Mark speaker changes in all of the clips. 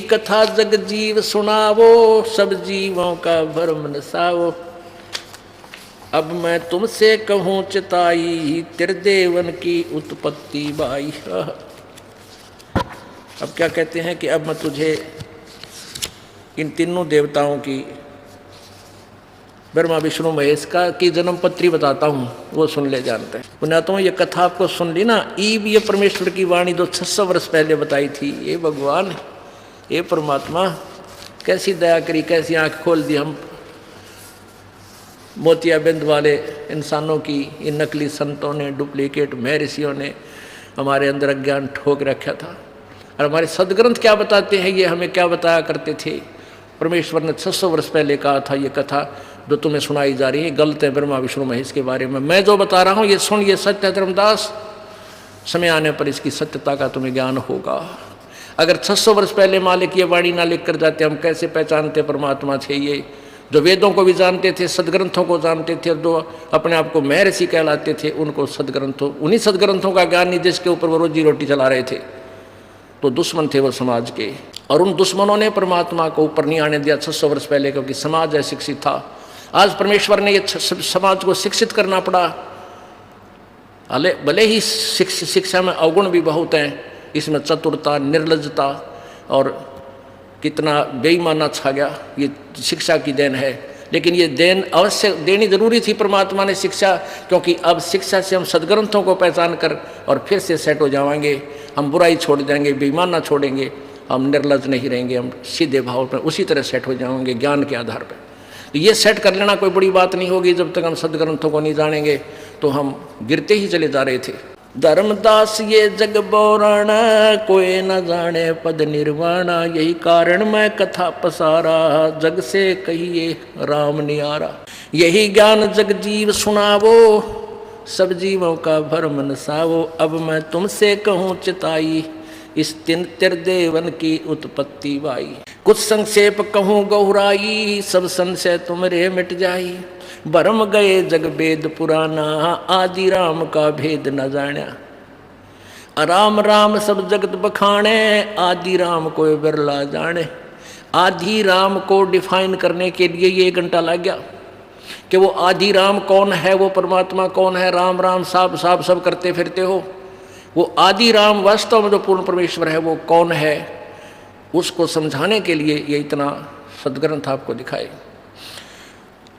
Speaker 1: कथा जग जीव सुनावो, सब जीवों का भरम नसावो। अब मैं तुमसे कहूँ चिताई, त्रिदेवन की उत्पत्ति बाई। अब क्या कहते हैं कि अब मैं तुझे इन तीनों देवताओं की, ब्रह्मा विष्णु महेश का की जन्म पत्री बताता हूँ, वो सुन ले जानते हैं। पुण्यात्मा ये कथा आपको सुन ली ना, ईब ये परमेश्वर की वाणी जो 600 वर्ष पहले बताई थी। ये भगवान, ये परमात्मा कैसी दया करी, कैसी आंख खोल दी हम मोतियाबिंद वाले इंसानों की। इन नकली संतों ने, डुप्लीकेट महर्षियों ने हमारे अंदर अज्ञान ठोक रखा था। और हमारे सदग्रंथ क्या बताते हैं, ये हमें क्या बताया करते थे। परमेश्वर ने 600 वर्ष पहले कहा था, ये कथा जो तुम्हें सुनाई जा रही है गलत है ब्रह्मा विष्णु महेश के बारे में। मैं जो बता रहा हूँ ये सुन, ये सत्य है धर्मदास। समय आने पर इसकी सत्यता का तुम्हें ज्ञान होगा। अगर 600 वर्ष पहले मालिक ये वाणी ना लिख कर जाते, हम कैसे पहचानते परमात्मा थे। ये जो वेदों को भी जानते थे, सदग्रंथों को जानते थे, जो अपने आप को महर्षि कहलाते थे, उनको सदग्रंथों, उन्हीं सदग्रंथों का ज्ञान नहीं जिसके ऊपर वो रोजी रोटी चला रहे थे। तो दुश्मन थे वो समाज के, और उन दुश्मनों ने परमात्मा को ऊपर नहीं आने दिया 600 वर्ष पहले, क्योंकि समाज अशिक्षित था। आज परमेश्वर ने ये समाज को शिक्षित करना पड़ा। भले ही शिक्षा में अवगुण भी बहुत हैं, इसमें चतुरता, निर्लज्जता और कितना बेईमाना छा गया, ये शिक्षा की देन है। लेकिन ये देन अवश्य देनी जरूरी थी परमात्मा ने शिक्षा, क्योंकि अब शिक्षा से हम सदग्रंथों को पहचान कर और फिर से सेट हो जाएंगे। हम बुराई छोड़ देंगे, बेईमाना छोड़ेंगे, हम निर्लज्ज नहीं रहेंगे, हम सीधे भाव पर उसी तरह सेट हो जाएंगे ज्ञान के आधार पर। तो ये सेट कर लेना कोई बड़ी बात नहीं होगी। जब तक हम सदग्रंथों को नहीं जानेंगे तो हम गिरते ही चले जा रहे थे। धर्मदास ये जग बोराना, कोई न जाने पद निर्वाणा। यही कारण मैं कथा पसारा, जग से कहिए राम नियारा। यही ज्ञान जग जीव सुनावो, सब जीवों का भरम नसावो। अब मैं तुमसे कहूँ चिताई, इस त्रिदेवन की उत्पत्ति बाई। कुछ संक्षेप कहूँ गहुराई, सब संशय तुमरे मिट जाई। भरम गए जग वेद पुराना, आदि राम का भेद न जाना। राम राम सब जगत बखाने, आदि राम कोई बिरला जाने। आदि राम को डिफाइन करने के लिए ये 1 घंटा लग गया कि वो आदि राम कौन है, वो परमात्मा कौन है। राम राम साब साब सब करते फिरते हो, वो आदि राम वास्तव में जो पूर्ण परमेश्वर है वो कौन है, उसको समझाने के लिए ये इतना सदग्रंथ आपको दिखाए।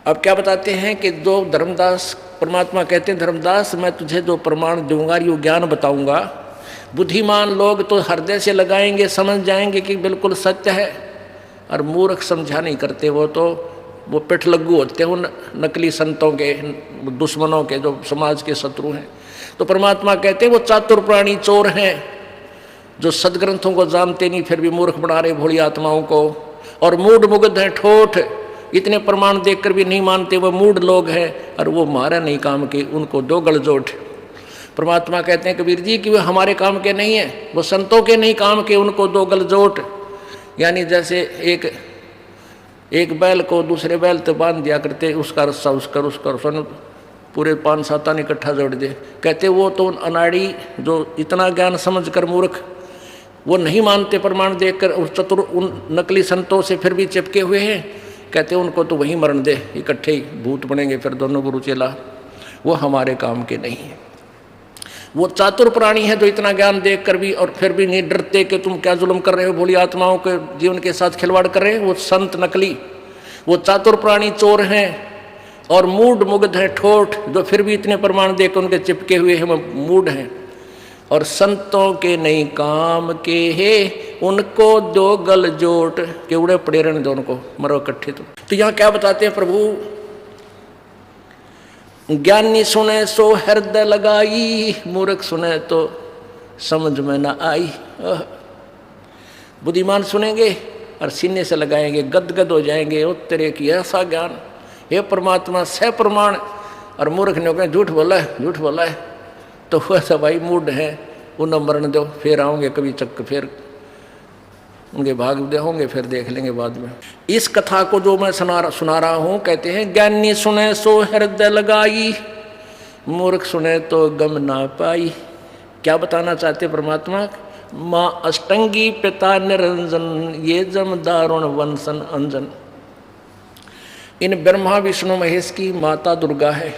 Speaker 1: अब क्या बताते हैं कि जो धर्मदास, परमात्मा कहते हैं धर्मदास मैं तुझे जो प्रमाण दूंगा, यो ज्ञान बताऊंगा, बुद्धिमान लोग तो हृदय से लगाएंगे, समझ जाएंगे कि बिल्कुल सत्य है। और मूर्ख समझा नहीं करते, वो पिठ लग्गू होते हैं उन नकली संतों के, दुश्मनों के, जो समाज के शत्रु हैं। तो परमात्मा कहते हैं वो चातुर प्राणी चोर हैं, जो सदग्रंथों को जानते नहीं फिर भी मूर्ख बना रहे भोली आत्माओं को। और मूढ़ मुग्ध हैं, ठोठ, इतने प्रमाण देखकर भी नहीं मानते, वो मूढ़ लोग हैं। और वो हमारे नहीं काम के, उनको दो गलजोट। परमात्मा कहते हैं कबीर जी कि वो हमारे काम के नहीं है, वो संतों के नहीं काम के, उनको दो गलजोट। यानी जैसे एक बैल को दूसरे बैल तो बांध दिया करते, उसका रस्सा उसका पूरे 5-7 इकट्ठा जोड़ दे। कहते वो तो अनाड़ी जो इतना ज्ञान समझ कर मूर्ख, वो नहीं मानते प्रमाण देखकर, उस चतुर उन नकली संतों से फिर भी चिपके हुए हैं। कहते उनको तो वहीं मरण दे, इकट्ठे ही भूत बनेंगे फिर दोनों गुरु चेला। वो हमारे काम के नहीं है। वो चातुर प्राणी है जो इतना ज्ञान देखकर भी और फिर भी नहीं डरते कि तुम क्या जुल्म कर रहे हो, भोली आत्माओं के जीवन के साथ खिलवाड़ कर रहे हो। वो संत नकली, वो चातुर प्राणी चोर हैं और मूढ़ मुग्ध हैं, ठोठ, जो फिर भी इतने प्रमाण देकर उनके चिपके हुए हैं, वो मूढ़ हैं। और संतों के नहीं काम के है, उनको दो गल जोट के उड़े पड़े रहने दो, उनको मरो इकट्ठे। तो यहाँ क्या बताते हैं प्रभु, ज्ञानी सुने सो हृदय लगाई, मूर्ख सुने तो समझ में ना आई। बुद्धिमान सुनेंगे और सीने से लगाएंगे, गदगद हो जाएंगे, ओ तेरे की ऐसा ज्ञान, हे परमात्मा सह प्रमाण। और मूर्ख ने कहा झूठ बोला है, तो वह सब भाई मूड है, उन्हें मरण दो, फिर आऊँगे कभी चक्कर, फिर उनके भाग दे होंगे, फिर देख लेंगे बाद में। इस कथा को जो मैं सुना रहा हूँ, कहते हैं ज्ञानी सुने सो हृदय लगाई, मूर्ख सुने तो गम ना पाई। क्या बताना चाहते परमात्मा, माँ अष्टंगी पिता निरंजन, ये जम दारुण वंशन अंजन। इन ब्रह्मा विष्णु महेश की माता दुर्गा है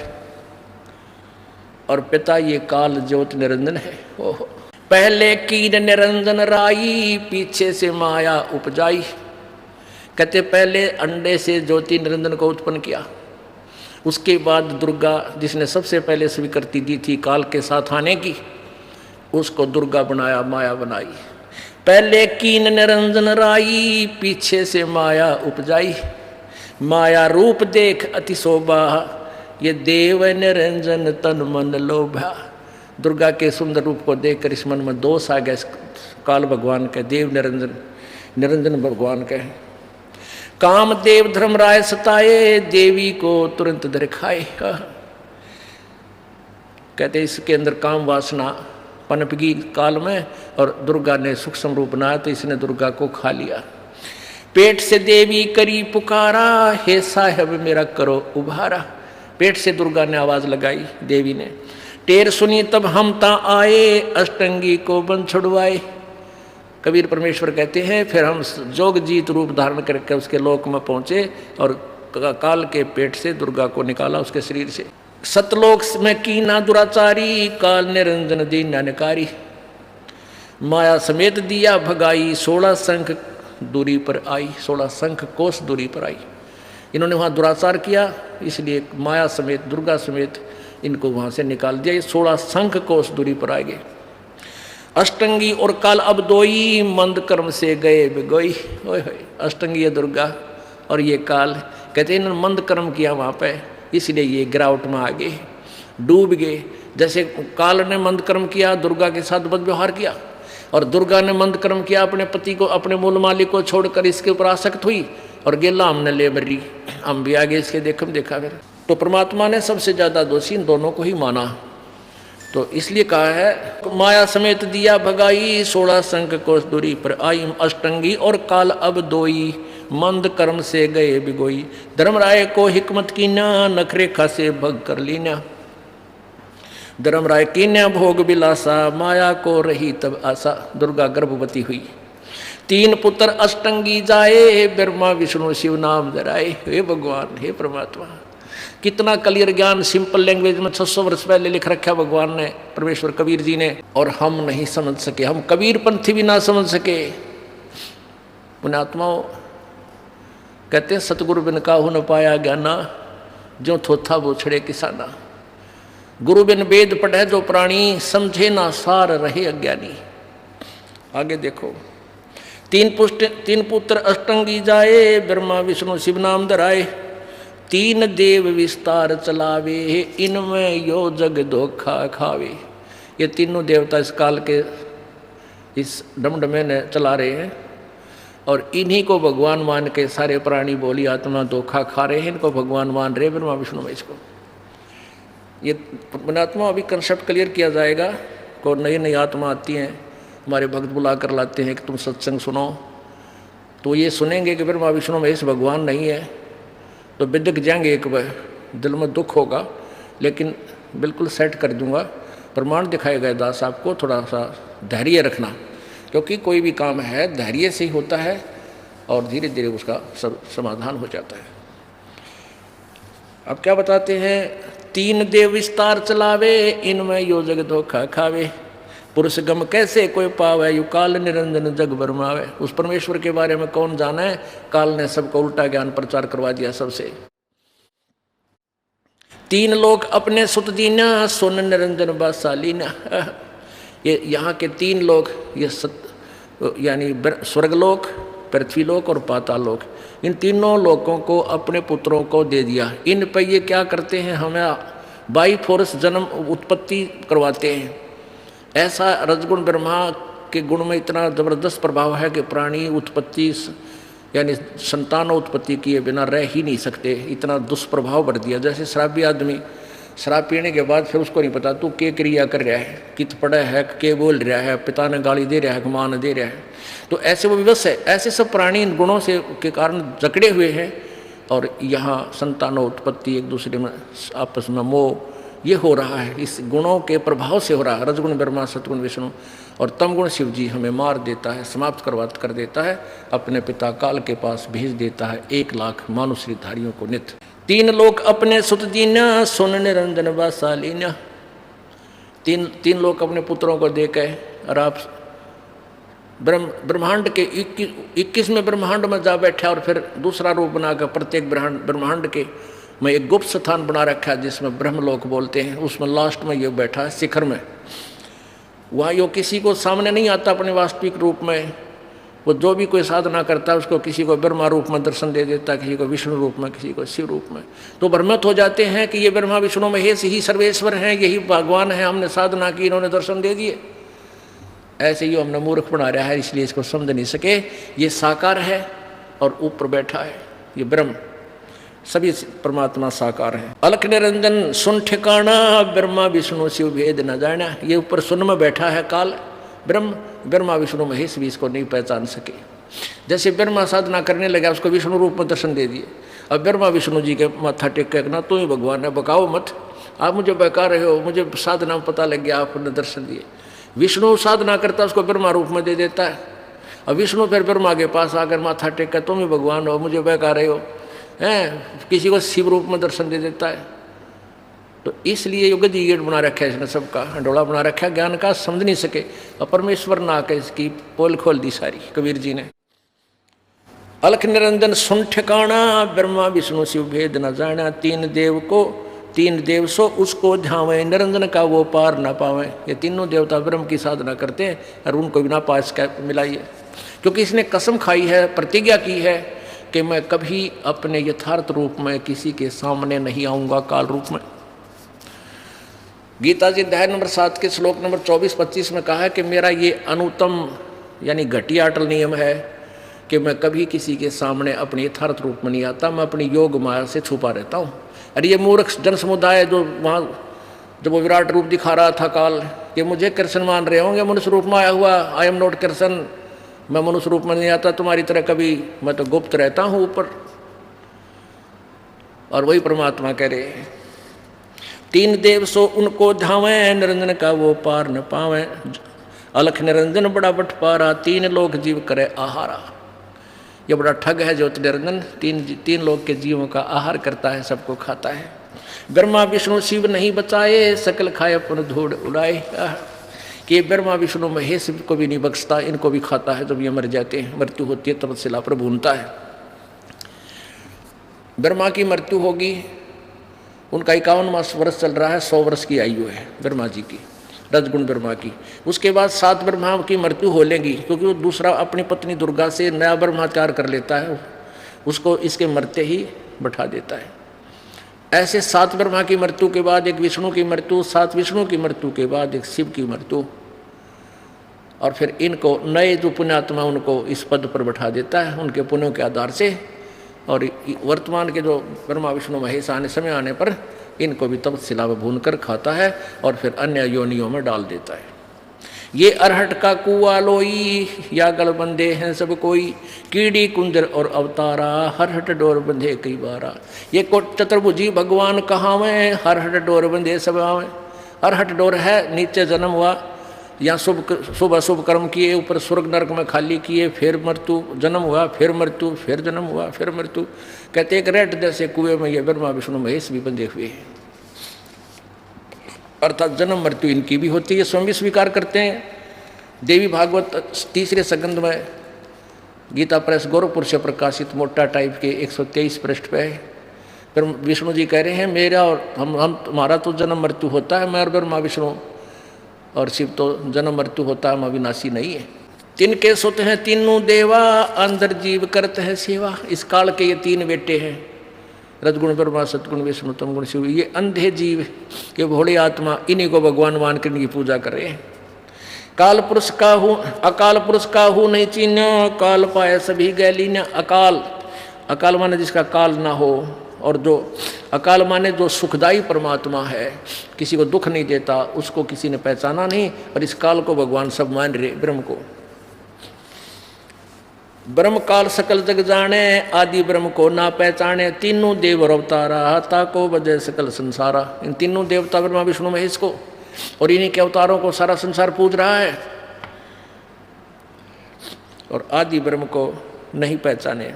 Speaker 1: और पिता ये काल ज्योत निरंजन है। ओहो। पहले कीन निरंजन राई, पीछे से माया उपजाई। कहते पहले अंडे से ज्योति निरंजन को उत्पन्न किया, उसके बाद दुर्गा जिसने सबसे पहले स्वीकृति दी थी काल के साथ आने की, उसको दुर्गा बनाया, माया बनाई। पहले कीन निरंजन राई, पीछे से माया उपजाई। माया रूप देख अति शोभा, ये देव निरंजन तन मन लोभा। दुर्गा के सुंदर रूप को देखकर इस मन में दोष आ गया काल भगवान के, देव निरंजन, निरंजन भगवान के। काम देव धर्मराय सताए, देवी को तुरंत दरखाए। कहते इसके अंदर काम वासना पनपगी काल में, और दुर्गा ने सूक्ष्म रूप बनाया तो इसने दुर्गा को खा लिया। पेट से देवी करी पुकारा, हे साहब मेरा करो उभारा। पेट से दुर्गा ने आवाज लगाई देवी ने। टेर सुनी तब हम ता आए, अष्टंगी को बन छुड़वाए। कबीर परमेश्वर कहते हैं फिर हम जोग जीत रूप धारण करके उसके लोक में पहुंचे और काल के पेट से दुर्गा को निकाला उसके शरीर से। सतलोक में कीना दुराचारी, काल निरंजन दीन नकारी। माया समेत दिया भगाई, 16 संख दूरी पर आई, 16 संख कोस दूरी पर आई। इन्होंने वहाँ दुराचार किया, इसलिए माया समेत दुर्गा समेत इनको वहाँ से निकाल दिया। ये 16 संख कोस दूरी पर आ गए। अष्टंगी और काल अब दोई, मंद कर्म से गए बिगोई। ओए होए, अष्टंगी है दुर्गा और ये काल। कहते हैं इन्होंने मंद कर्म किया वहाँ पे, इसलिए ये गिरावट में आ गए, डूब गए। जैसे काल ने मंद कर्म किया, दुर्गा के साथ बदव्यवहार किया, और दुर्गा ने मंद कर्म किया, अपने पति को, अपने मूल मालिक को छोड़कर इसके ऊपर आसक्त हुई और गेला हमने ले मरी, हम भी आगे इसके देखा फिर। तो परमात्मा ने सबसे ज्यादा दोषी इन दोनों को ही माना, तो इसलिए कहा है माया समेत दिया भगाई, 16 संख कोस दूरी पर आई। अष्टंगी और काल अब दोई, मंद कर्म से गए बिगोई। धर्मराय को हिकमत कीन्या, नखरेखा से भग कर लीन्या। धर्मराय कीन्या भोग बिलासा, माया को रही तब आशा। दुर्गा गर्भवती हुई। 3 पुत्र अष्टंगी जाए, ब्रह्मा विष्णु शिव नाम धराए। हे भगवान, हे परमात्मा, कितना क्लियर ज्ञान सिंपल लैंग्वेज में 600 वर्ष पहले लिख रखा भगवान ने, परमेश्वर कबीर जी ने, और हम नहीं समझ सके। हम कबीर पंथी भी ना समझ सके। पुण्यात्माओं कहते हैं सतगुरु बिन काहू न पाया ज्ञाना, जो थोथा वो छड़े किसाना। गुरु बिन वेद पढ़े जो प्राणी, समझे ना सार रहे अज्ञानी। आगे देखो, 3 पुत्र अष्टंगी जाए, ब्रह्मा विष्णु शिव नाम धराए। 3 देव विस्तार चलावे, इनमें यो जग धोखा खावे। ये तीनों देवता इस काल के इस डमडमे ने चला रहे हैं, और इन्हीं को भगवान मान के सारे प्राणी बोली आत्मा धोखा खा रहे हैं। इनको भगवान मान रहे ब्रह्मा विष्णु महेश को। ये पुण्यात्मा अभी कंसेप्ट क्लियर किया जाएगा। को नई आत्मा आती हैं, हमारे भक्त बुला कर लाते हैं कि तुम सत्संग सुनो, तो ये सुनेंगे कि ब्रह्मा विष्णु महेश भगवान नहीं है, तो बिदक जाएंगे, एक बार दिल में दुख होगा, लेकिन बिल्कुल सेट कर दूंगा। प्रमाण दिखाएगा दास आपको, थोड़ा सा धैर्य रखना, क्योंकि कोई भी काम है धैर्य से ही होता है और धीरे धीरे उसका समाधान हो जाता है। अब क्या बताते हैं, 3 देव विस्तार चलावे, इनमें यो जग धोखा खावे। पुरुष गम कैसे कोई पावे, यु काल निरंजन जग बरमावे। उस परमेश्वर के बारे में कौन जाना है, काल ने सबको उल्टा ज्ञान प्रचार करवा दिया सबसे। 3 लोग अपने सुत दीना, सोन निरंजन बासालीना। ये यहाँ के 3 लोग, ये यानी स्वर्गलोक, पृथ्वीलोक और पातालोक, इन तीनों लोगों को अपने पुत्रों को दे दिया। इन पर ये क्या करते हैं, हमें बाई फोर्स जन्म उत्पत्ति करवाते हैं। ऐसा रजगुण ब्रह्मा के गुण में इतना जबरदस्त प्रभाव है कि प्राणी उत्पत्ति यानी संतान उत्पत्ति किए बिना रह ही नहीं सकते, इतना दुष्प्रभाव बढ़ दिया। जैसे शराबी आदमी शराब पीने के बाद फिर उसको नहीं पता तू क्या क्रिया कर रहा है, कित पड़ा है, के बोल रहा है, पिता ने गाली दे रहा है, माँ ने दे रहा है, तो ऐसे वो विवश है। ऐसे सब प्राणी इन गुणों से के कारण जकड़े हुए हैं, और यहाँ संतानों उत्पत्ति, एक दूसरे में आपस में मोह, ये हो रहा है, इस गुणों के प्रभाव से हो रहा है। रजगुण ब्रह्मा, सतगुण विष्णु, और तमगुण शिव जी हमें मार देता है, समाप्त कर देता है, अपने पिता काल के पास भेज देता है 1 लाख मानुश्रीधारियों को नित्य। 3 लोक अपने सुत दीना, सुन निरंजन बासालीना। तीन लोग अपने पुत्रों को दे के, और आप ब्रह्मांड के 21वें ब्रह्मांड में जा बैठा, और फिर दूसरा रूप बनाकर प्रत्येक ब्रह्मांड के में एक गुप्त स्थान बना रखा है जिसमें ब्रह्मलोक बोलते हैं। उसमें लास्ट में ये बैठा है शिखर में, वहाँ यो किसी को सामने नहीं आता अपने वास्तविक रूप में। वो जो भी कोई साधना करता है उसको किसी को ब्रह्मा रूप में दर्शन दे देता है, किसी को विष्णु रूप में, किसी को शिव रूप में। तो भ्रमित हो जाते हैं कि ये ब्रह्मा विष्णु महेश ही सर्वेश्वर हैं, यही भगवान है, हमने साधना की, इन्होंने दर्शन दे दिए। ऐसे ही हमने मूर्ख बना रहा है, इसलिए इसको समझ नहीं सके। ये साकार है और ऊपर बैठा है ये ब्रह्म, सभी परमात्मा साकार है। अलख निरंजन सुन ठिकाना, ब्रह्मा विष्णु शिव भेद न जाना। ये ऊपर सुन में बैठा है काल ब्रह्म, ब्रह्मा विष्णु महेश भी इसको नहीं पहचान सके। जैसे ब्रह्मा साधना करने लगा, उसको विष्णु रूप में दर्शन दे दिए। अब ब्रह्मा विष्णु जी के माथा टेक के ना, तू ही भगवान है, बकाओ मत, आप मुझे बहका रहे हो, मुझे साधना में पता लग गया, आपने दर्शन दिए। विष्णु साधना करता उसको ब्रह्मा रूप में दे देता है। अब विष्णु फिर ब्रह्मा के पास आकर माथा टेक कर, तुम ही भगवान हो, मुझे बहका रहे हो, हैं, किसी को शिव रूप में दर्शन दे देता है। तो इसलिए योग जी गेट बना रखा है इसने, सबका हंडोला बना रखा है, ज्ञान का समझ नहीं सके। और परमेश्वर ना आकर इसकी पोल खोल दी सारी कबीर जी ने। अलख निरंजन सुन ठिकाना, ब्रह्मा विष्णु शिव भेद न जाना। 3 देव सो उसको झावे, निरंजन का वो पार न पावे। ये तीनों देवता ब्रह्म की साधना करते हैं और उनको बिना पास का मिलाइए, क्योंकि इसने कसम खाई है, प्रतिज्ञा की है कि मैं कभी अपने यथार्थ रूप में किसी के सामने नहीं आऊँगा काल रूप में। गीता जी अध्याय नंबर 7 के श्लोक नंबर 24-25 में कहा है कि मेरा ये अनुत्तम यानी घटिया अटल नियम है कि मैं कभी किसी के सामने अपने यथार्थ रूप में नहीं आता, मैं अपनी योग माया से छुपा रहता हूँ। अरे ये मूर्ख जन समुदाय जो वहाँ जब वो विराट रूप दिखा रहा था काल, कि मुझे कृष्ण मान रहे होंगे मनुष्य रूप में आया हुआ, आई एम नॉट कृष्ण, मैं मनुष्य रूप में नहीं आता तुम्हारी तरह कभी, मैं तो गुप्त रहता हूँ ऊपर। और वही परमात्मा कह रहे हैं 3 देव सो उनको धावे, निरंजन का वो पार न पावे। अलख निरंजन बड़ा बटपारा, 3 लोक जीव करे आहारा। ये बड़ा ठग है जो निरंजन 3 लोक के जीवों का आहार करता है, सबको खाता है। ब्रह्मा विष्णु शिव नहीं बचाए, सकल खाए अपन धूड़ उड़ाए। कि ब्रह्मा विष्णु महेश को भी नहीं बख्शता, इनको भी खाता है। जब ये मर जाते हैं, मृत्यु होती है, तब शिला पर भूनता है। ब्रह्मा की मृत्यु होगी, उनका 51 वर्ष चल रहा है, 100 वर्ष की आयु है ब्रह्मा जी की, रजगुण ब्रह्मा की। उसके बाद 7 ब्रह्मा की मृत्यु हो लेगी, क्योंकि वो दूसरा अपनी पत्नी दुर्गा से नया ब्रह्मा तैयार कर लेता है, उसको इसके मरते ही बैठा देता है। ऐसे 7 ब्रह्मा की मृत्यु के बाद एक विष्णु की मृत्यु, 7 विष्णु की मृत्यु के बाद एक शिव की मृत्यु, और फिर इनको नए जो पुण्यात्मा उनको इस पद पर बैठा देता है उनके पुण्यों के आधार से। और वर्तमान के जो ब्रह्मा विष्णु महेश आने समय आने पर इनको भी तब शिला में भून कर खाता है और फिर अन्य योनियों में डाल देता है। ये अरहट का कुआ लोई, या गल बंधे हैं सब कोई, कीड़ी कुंजर और अवतारा, हरहट डोर बंधे कई बारा। ये कोट चतुर्भुजी भगवान कहावें, हरहट डोर बंधे सब आवें। अरहट डोर है, नीचे जन्म हुआ, या शुभ अशुभ कर्म किए, ऊपर स्वर्ग नरक में खाली किए, फिर मृत्यु, जन्म हुआ, फिर मृत्यु, फिर जन्म हुआ, फिर मृत्यु। कहते एक रेट जैसे कुएं में ये ब्रह्मा विष्णु महेश भी बंधे हुए हैं, अर्थात जन्म मृत्यु इनकी भी होती है, स्वयं भी स्वीकार करते हैं। देवी भागवत 3रे संगंध में गीता प्रेस गोरखपुर से प्रकाशित मोटा टाइप के 123 पृष्ठ पे है। फिर विष्णु जी कह रहे हैं मेरा और हम तुम्हारा तो जन्म मृत्यु होता है, मैं और ब्रह्मा विष्णु और शिव तो जन्म मृत्यु होता है, हम अविनाशी नहीं है। तिनके सुत हैं तीनों देवा, अंदर जीव करते हैं सेवा। इस काल के ये 3 बेटे हैं, रजगुण ब्रह्मा, सतगुण विष्णु, तमगुण शिव। ये अंधे जीव, ये भोले आत्मा, इन्हीं को भगवान मान कर इनकी पूजा कर रहे हैं। काल पुरुष का हूँ, अकाल पुरुष का हूँ नहीं चीन्या, काल पाए सभी गैली न। अकाल, अकाल माने जिसका काल ना हो, और जो अकाल माने जो सुखदायी परमात्मा है, किसी को दुख नहीं देता, उसको किसी ने पहचाना नहीं। और इस काल को भगवान सब मान रहे, ब्रह्म को। ब्रह्म काल सकल जग जाने, आदि ब्रह्म को ना पहचाने। तीनों देव और अवतारा, ताको बजे सकल संसारा। इन तीनों देवता ब्रह्मा विष्णु महेश को और इन्हीं के अवतारों को सारा संसार पूज रहा है। और आदि ब्रह्म को नहीं पहचाने।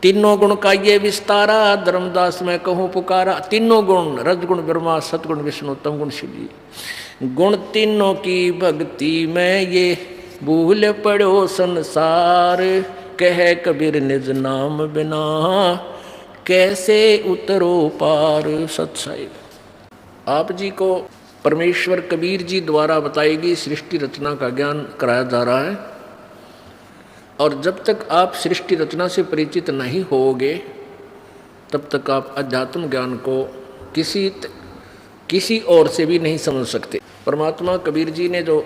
Speaker 1: तीनों गुण का ये विस्तारा, धर्मदास मैं कहूँ पुकारा। तीनों गुण, रजगुण ब्रह्मा, सतगुण विष्णु, तमगुण शिव जी। गुण तीनों की भक्ति में ये भूल पड़ो संसार, कह कबीर निज नाम बिना कैसे उतरो पार। सत्साई आप जी को परमेश्वर कबीर जी द्वारा बताई गई सृष्टि रचना का ज्ञान कराया जा रहा है। और जब तक आप सृष्टि रचना से परिचित नहीं होगे तब तक आप अध्यात्म ज्ञान को किसी और से भी नहीं समझ सकते। परमात्मा कबीर जी ने जो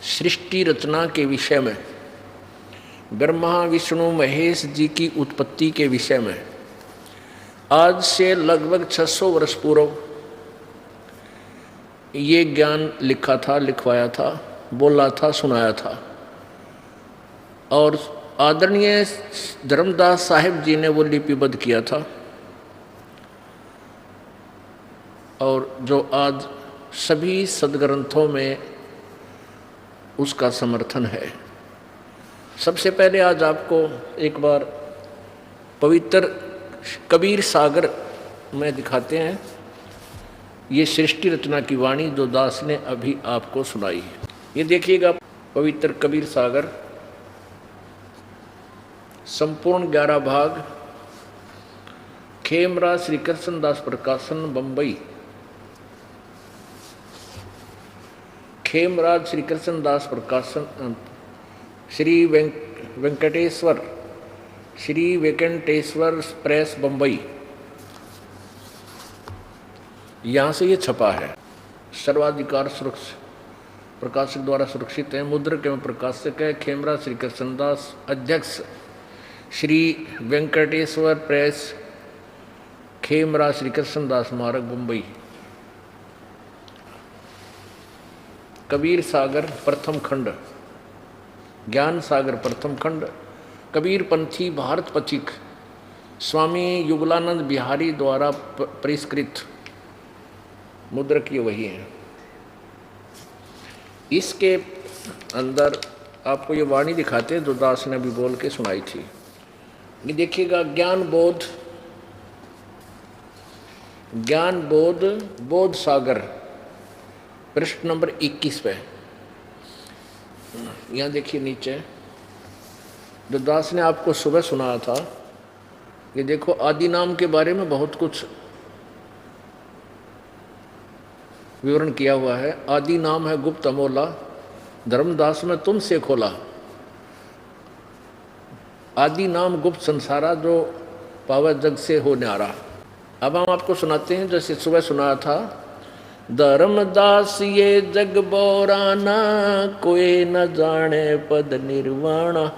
Speaker 1: सृष्टि रचना के विषय में, ब्रह्मा विष्णु महेश जी की उत्पत्ति के विषय में आज से लगभग 600 वर्ष पूर्व ये ज्ञान लिखा था, लिखवाया था, बोला था, सुनाया था। और आदरणीय धर्मदास साहिब जी ने वो लिपिबद्ध किया था। और जो आज सभी सदग्रंथों में उसका समर्थन है। सबसे पहले आज आपको एक बार पवित्र कबीर सागर में दिखाते हैं ये सृष्टि रचना की वाणी जो दास ने अभी आपको सुनाई है। ये देखिएगा पवित्र कबीर सागर, संपूर्ण 11 भाग, खेमराज श्री कृष्ण दास प्रकाशन बंबई। खेमराज श्री कृष्ण दास प्रकाशन, श्री वेंकटेश्वर प्रेस बंबई, यहाँ से ये छपा है। सर्वाधिकार सुरक्षित प्रकाशक द्वारा सुरक्षित है। मुद्रक एवं प्रकाशक है खेमराज श्री कृष्णदास, अध्यक्ष श्री वेंकटेश्वर प्रेस, खेमराज श्री कृष्णदास स्मारक बंबई। कबीर सागर प्रथम खंड, ज्ञान सागर प्रथम खंड, कबीर पंथी भारत पथिक, स्वामी युगलानंद बिहारी द्वारा परिष्कृत। मुद्रक ये वही है। इसके अंदर आपको ये वाणी दिखाते हैं जो दास ने अभी बोल के सुनाई थी। ये देखिएगा, ज्ञान बोध सागर, पृष्ठ नंबर 21 पे। यहाँ देखिए नीचे जो दास ने आपको सुबह सुनाया था। ये देखो, आदि नाम के बारे में बहुत कुछ विवरण किया हुआ है। आदि नाम है गुप्त अमोला, धर्मदास में तुमसे खोला। आदि नाम गुप्त संसारा जो पावा जग से हो न्यारा। अब हम आपको सुनाते हैं जैसे सुबह सुनाया था। धर्मदास ये जग बोराना, कोई न जाने पद निर्वाणा।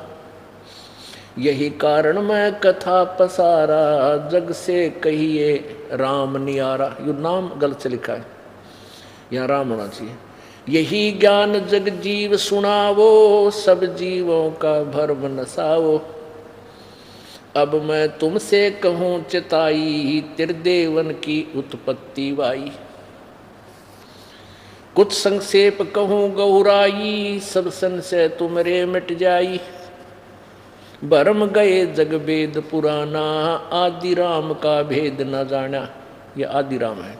Speaker 1: यही कारण मैं कथा पसारा, जग से कहिए राम नियारा। यू नाम गलत से लिखा है, यहाँ राम होना चाहिए। यही ज्ञान जग जीव सुनावो, सब जीवों का भरम नसावो। अब मैं तुमसे कहूँ चिताई, त्रिदेवन की उत्पत्ति वाई। कुछ संक्षेप कहूँ गौराई, सब संशय तुमरे मिट जाई। भरम गए जग वेद पुराना, आदि राम का भेद न जाना। यह आदि राम है।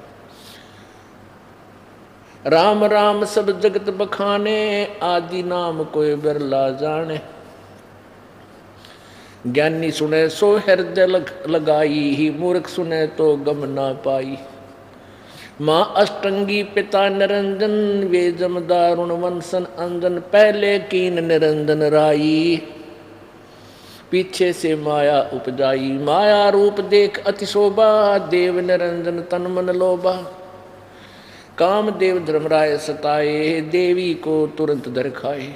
Speaker 1: राम राम सब जगत बखाने, आदि नाम कोई बिरला जाने। ज्ञानी सुने सो हृदय लगाई, मूर्ख सुने तो गम ना पाई। माँ अष्टंगी पिता निरंजन, वे जम दारुण वंशन अंजन। पहले कीन निरंजन राई, पीछे से माया उपजाई। माया रूप देख अति शोभा, देव निरंजन तन मन लोभा। कामदेव धर्मराय सताए, देवी को तुरंत दर खाए।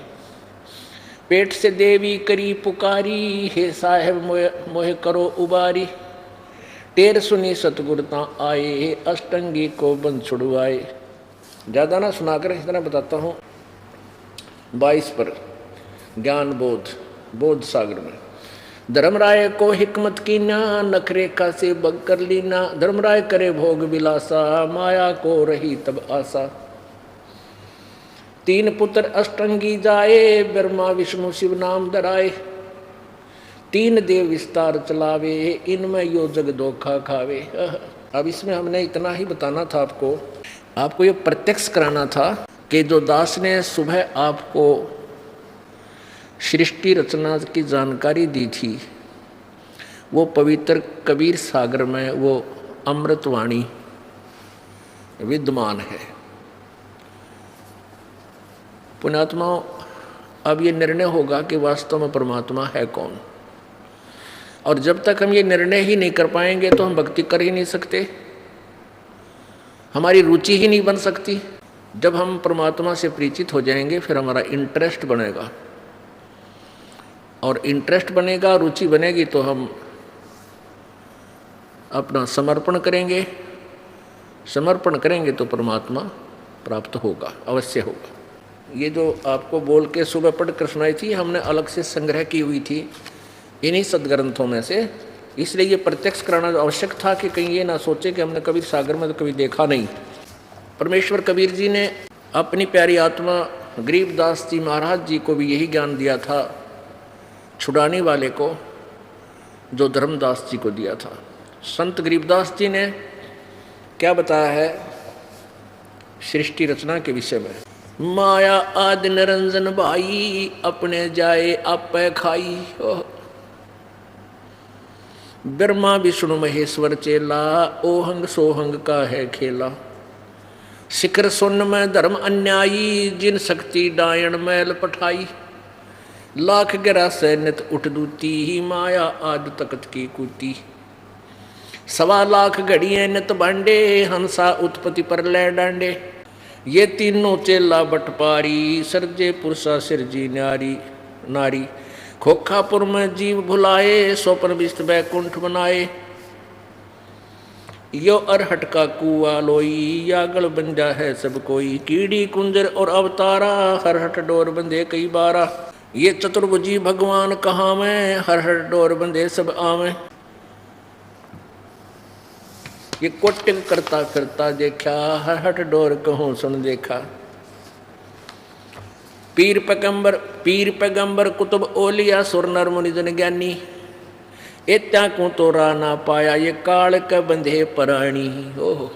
Speaker 1: पेट से देवी करी पुकारी, हे साहेब मोह करो उबारी। टेर सुनी सतगुरता आए, अष्टंगी को बंद छुड़वाए। ज़्यादा ना सुनाकर इतना बताता हूँ। 22 पर ज्ञान बोध सागर में। धर्मराय को हिकमत की ना, नखरेखा से बग कर लीना। धर्मराय करे भोग विलासा, माया को रही तब आशा। तीन पुत्र अष्टंगी जाए, ब्रह्मा विष्णु शिव नाम धराए। तीन देव विस्तार चलावे, इनमें यो जग धोखा खावे। अब इसमें हमने इतना ही बताना था आपको ये प्रत्यक्ष कराना था कि जो दास ने सुबह आपको सृष्टि रचना की जानकारी दी थी, वो पवित्र कबीर सागर में वो अमृतवाणी विद्यमान है। पुण्यात्माओं, अब ये निर्णय होगा कि वास्तव में परमात्मा है कौन। और जब तक हम ये निर्णय ही नहीं कर पाएंगे तो हम भक्ति कर ही नहीं सकते, हमारी रुचि ही नहीं बन सकती। जब हम परमात्मा से परिचित हो जाएंगे फिर हमारा इंटरेस्ट बनेगा, और इंटरेस्ट बनेगा, रुचि बनेगी तो हम अपना समर्पण करेंगे। समर्पण करेंगे तो परमात्मा प्राप्त होगा, अवश्य होगा। ये जो आपको बोल के सुबह पढ़ कर सुनाई थी, हमने अलग से संग्रह की हुई थी इन्हीं सदग्रंथों में से, इसलिए ये प्रत्यक्ष कराना आवश्यक था कि कहीं ये ना सोचे कि हमने कबीर सागर में तो कभी देखा नहीं। परमेश्वर कबीर जी ने अपनी प्यारी आत्मा गरीबदास जी महाराज जी को भी यही ज्ञान दिया था, छुड़ाने वाले को, जो धर्मदास जी को दिया था। संत गरीबदास जी ने क्या बताया है सृष्टि रचना के विषय में? माया आदि निरंजन भाई, अपने जाए आपे खाई। ब्रह्मा विष्णु महेश्वर चेला, ओहंग सोहंग का है खेला। शिखर सुन में धर्म अन्यायी, जिन शक्ति डायन मैल पठाई। लाख गिरा से नित उठ दूती, माया आदि तकत की कूती। सवा लाख घड़िए नित बांडे, हंसा उत्पत्ति पर ले डांडे। ये तीनों चेला बटपारी, सरजे पुरुषा सिरजी नारी। खोखापुर में जीव भुलाए, स्वप्न विस्त बैकुंठ बनाए। यो अरहट का कुआ लोई, यागल बंजा है सब कोई। कीड़ी कुंजर और अवतारा, हरहट डोर बंधे कई बारा। ये चतुर्भुजी भगवान कहाँ में, हरहट डोर बंधे सब आवे। ये कोटिंग करता करता देखा, हरहट डोर कहूँ सुन देखा। पीर पैगंबर कुतुब ओलिया, सुर नर मुनि जन ज्ञानी। इत्या को तो रा ना पाया, ये काल के बंधे पराणी। ओहो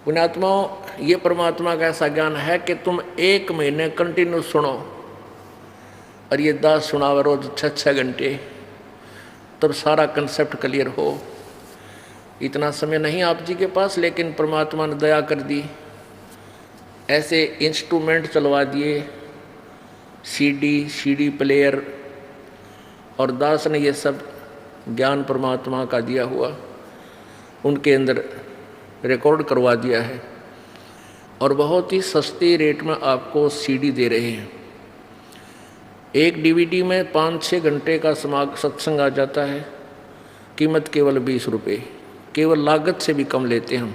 Speaker 1: पुण्यात्माओं, ये परमात्मा का ऐसा ज्ञान है कि तुम 1 महीने कंटिन्यू सुनो, और ये दास सुनाओ रोज 6-6 घंटे, तब सारा कंसेप्ट क्लियर हो। इतना समय नहीं आप जी के पास, लेकिन परमात्मा ने दया कर दी, ऐसे इंस्ट्रूमेंट चलवा दिए, सीडी प्लेयर, और दास ने ये सब ज्ञान परमात्मा का दिया हुआ उनके अंदर रिकॉर्ड करवा दिया है, और बहुत ही सस्ते रेट में आपको सीडी दे रहे हैं। एक डीवीडी में 5-6 घंटे का सत्संग आ जाता है, कीमत केवल 20 रुपये, केवल लागत से भी कम लेते हैं हम।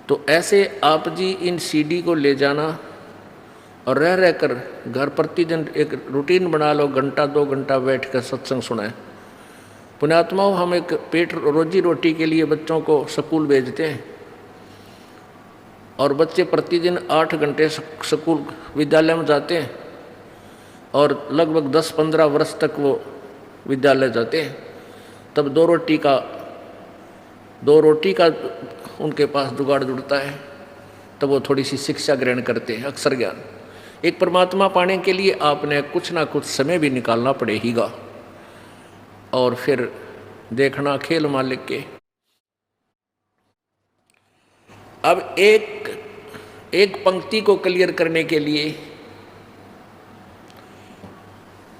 Speaker 1: तो ऐसे आप जी इन सीडी को ले जाना और रह कर घर प्रतिदिन एक रूटीन बना लो, 1-2 घंटा बैठ कर सत्संग सुनाए। पुण्यात्माओं, हम एक पेट रोजी रोटी के लिए बच्चों को स्कूल भेजते हैं, और बच्चे प्रतिदिन 8 घंटे स्कूल विद्यालय में जाते हैं, और लगभग 10-15 वर्ष तक वो विद्यालय जाते हैं। तब 2 रोटी का उनके पास जुगाड़ जुड़ता है, तब वो थोड़ी सी शिक्षा ग्रहण करते हैं, अक्षर ज्ञान। एक परमात्मा पाने के लिए आपने कुछ ना कुछ समय भी निकालना पड़ेगा, और फिर देखना खेल मालिक के। अब एक पंक्ति को क्लियर करने के लिए,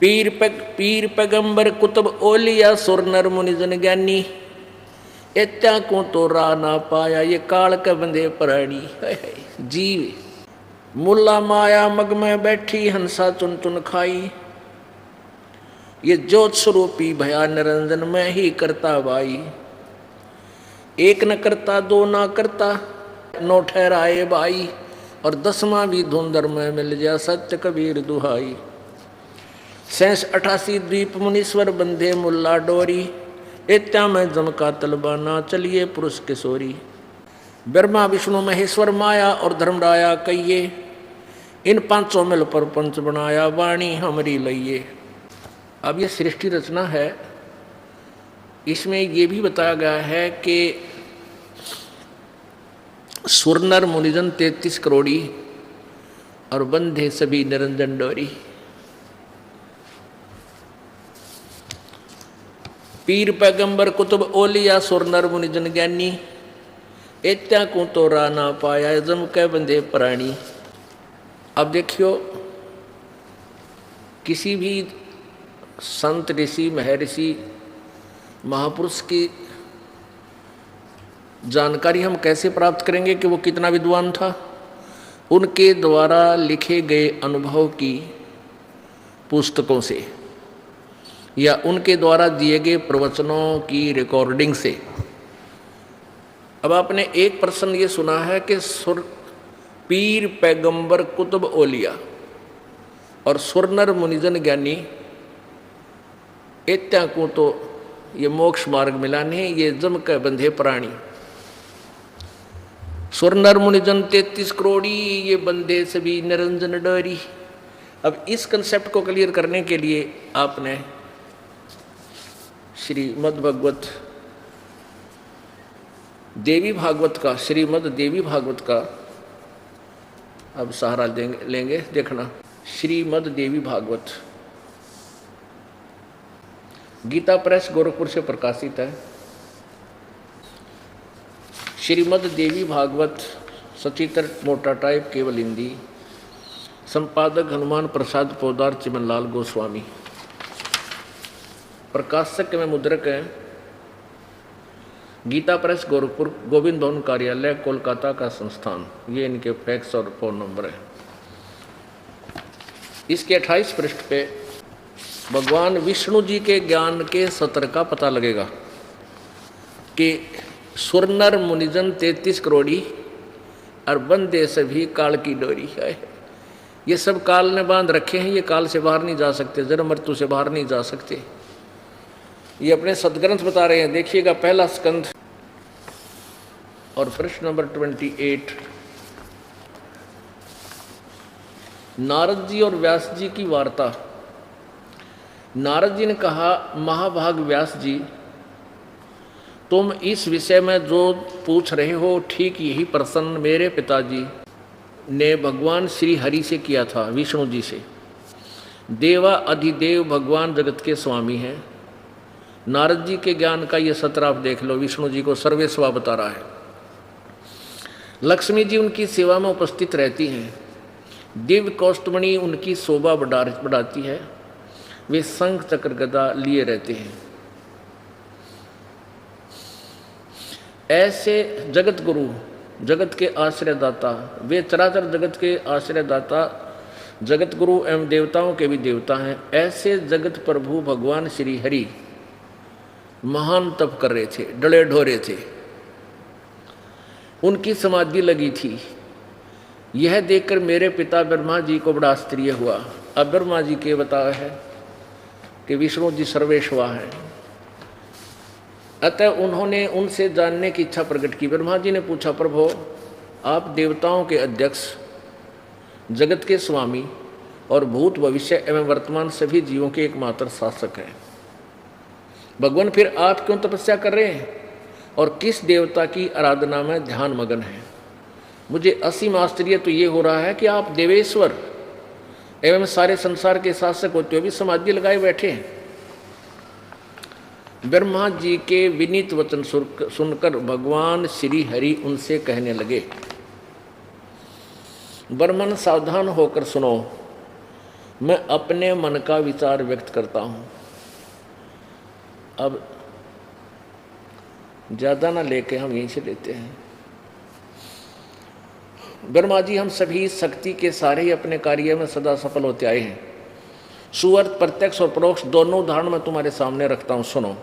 Speaker 1: पीर पैगंबर कुतुब ओलिया, सुर नर मुनि जन ज्ञानी। इत्या को तो रा ना पाया, ये काल के बंधे पराणी। जीव मुल्ला माया मग में बैठी, हंसा चुन चुन खाई। ये ज्योत स्वरूपी भया निरंजन में ही करता भाई। एक न करता, 2 ना करता, 9 ठहराए भाई। और 10वां भी धुंधर में मिल जा, सत्य कबीर दुहाई। 88 द्वीप मुनीश्वर बंधे मुल्ला डोरी। इत्या में जमका तलबाना, चलिए पुरुष किशोरी। ब्रह्मा विष्णु महेश्वर माया और धर्मराया कहिए, इन पांचों मिल पर पंच बनाया, वाणी हमरी लइए। अब ये सृष्टि रचना है, इसमें ये भी बताया गया है कि सुर नर मुनिजन 33 करोड़ी और बंधे सभी निरंजन डोरी। पीर पैगंबर कुतुब ओलिया सुर नर मुनिजन ज्ञानी, एत्या को तो रा ना पाया जम के बंधे प्राणी। अब देखियो, किसी भी संत ऋषि महर्षि महापुरुष की जानकारी हम कैसे प्राप्त करेंगे कि वो कितना विद्वान था? उनके द्वारा लिखे गए अनुभव की पुस्तकों से या उनके द्वारा दिए गए प्रवचनों की रिकॉर्डिंग से। अब आपने एक प्रश्न ये सुना है कि पीर पैगंबर कुतुब ओलिया और सुरनर मुनिजन ज्ञानी, इत्या को तो ये मोक्ष मार्ग मिला नहीं, ये जम के बंधे प्राणी। सुरनर मुनिजन 33 करोड़ी, ये बंधे सभी निरंजन डोरी। अब इस कंसेप्ट को क्लियर करने के लिए आपने श्रीमद् भगवत देवी भागवत का, श्रीमद् देवी भागवत का अब सहारा लेंगे। देखना, श्रीमद् देवी भागवत गीता प्रेस गोरखपुर से प्रकाशित है। श्रीमद् देवी भागवत सचित्र मोटा टाइप केवल हिंदी, संपादक हनुमान प्रसाद पोदार चिमनलाल गोस्वामी, प्रकाशक में मुद्रक हैं गीता प्रेस गोरखपुर, गोविंद भवन कार्यालय कोलकाता का संस्थान। ये इनके फैक्स और फोन नंबर है। इसके 28 पृष्ठ पे भगवान विष्णु जी के ज्ञान के सत्र का पता लगेगा कि सुरनर मुनिजन 33 करोड़ी और बंदे सभी काल की डोरी है। ये सब काल ने बांध रखे हैं, ये काल से बाहर नहीं जा सकते, जन्म मृत्यु से बाहर नहीं जा सकते। ये अपने सदग्रंथ बता रहे हैं। देखिएगा, पहला स्कंध और प्रश्न नंबर 28। नारद जी और व्यास जी की वार्ता। नारद जी ने कहा, महाभाग व्यास जी, तुम इस विषय में जो पूछ रहे हो ठीक यही प्रश्न मेरे पिताजी ने भगवान श्री हरि से किया था, विष्णु जी से। देवा अधिदेव भगवान जगत के स्वामी हैं। नारद जी के ज्ञान का ये सत्र आप देख लो, विष्णु जी को सर्वेस्वा बता रहा है। लक्ष्मी जी उनकी सेवा में उपस्थित रहती हैं। दिव्य कौस्तुमणि उनकी शोभा बढ़ाती है। वे शंख चक्र गदा लिए रहते हैं। ऐसे जगत गुरु, जगत के आश्रयदाता, वे चराचर जगत के आश्रयदाता, जगत गुरु एवं देवताओं के भी देवता हैं। ऐसे जगत प्रभु भगवान श्री हरि महान तप कर रहे थे, डले ढोरे थे। उनकी समाधि लगी थी। यह देखकर मेरे पिता ब्रह्मा जी को बड़ा आश्चर्य हुआ। अब ब्रह्मा जी के बताया है कि विष्णु जी सर्वेश्वर हैं। अतः उन्होंने उनसे जानने की इच्छा प्रकट की। ब्रह्मा जी ने पूछा, प्रभु आप देवताओं के अध्यक्ष, जगत के स्वामी और भूत भविष्य एवं वर्तमान सभी जीवों के एकमात्र शासक हैं। भगवान फिर आप क्यों तपस्या कर रहे हैं और किस देवता की आराधना में ध्यान मगन है? मुझे असीम आश्चर्य तो ये हो रहा है कि आप देवेश्वर एवं सारे संसार के शासक होते हुए भी समाधि लगाए बैठे हैं। ब्रह्मा जी के विनीत वचन सुनकर भगवान श्री हरि उनसे कहने लगे, ब्रह्मन सावधान होकर सुनो, मैं अपने मन का विचार व्यक्त करता हूँ। अब ज़्यादा ना लेके हम यहीं से लेते हैं। ब्रह्मा जी, हम सभी शक्ति के सारे ही अपने कार्य में सदा सफल होते आए हैं। सुअर्थ प्रत्यक्ष और परोक्ष दोनों उदाहरण मैं तुम्हारे सामने रखता हूँ, सुनो।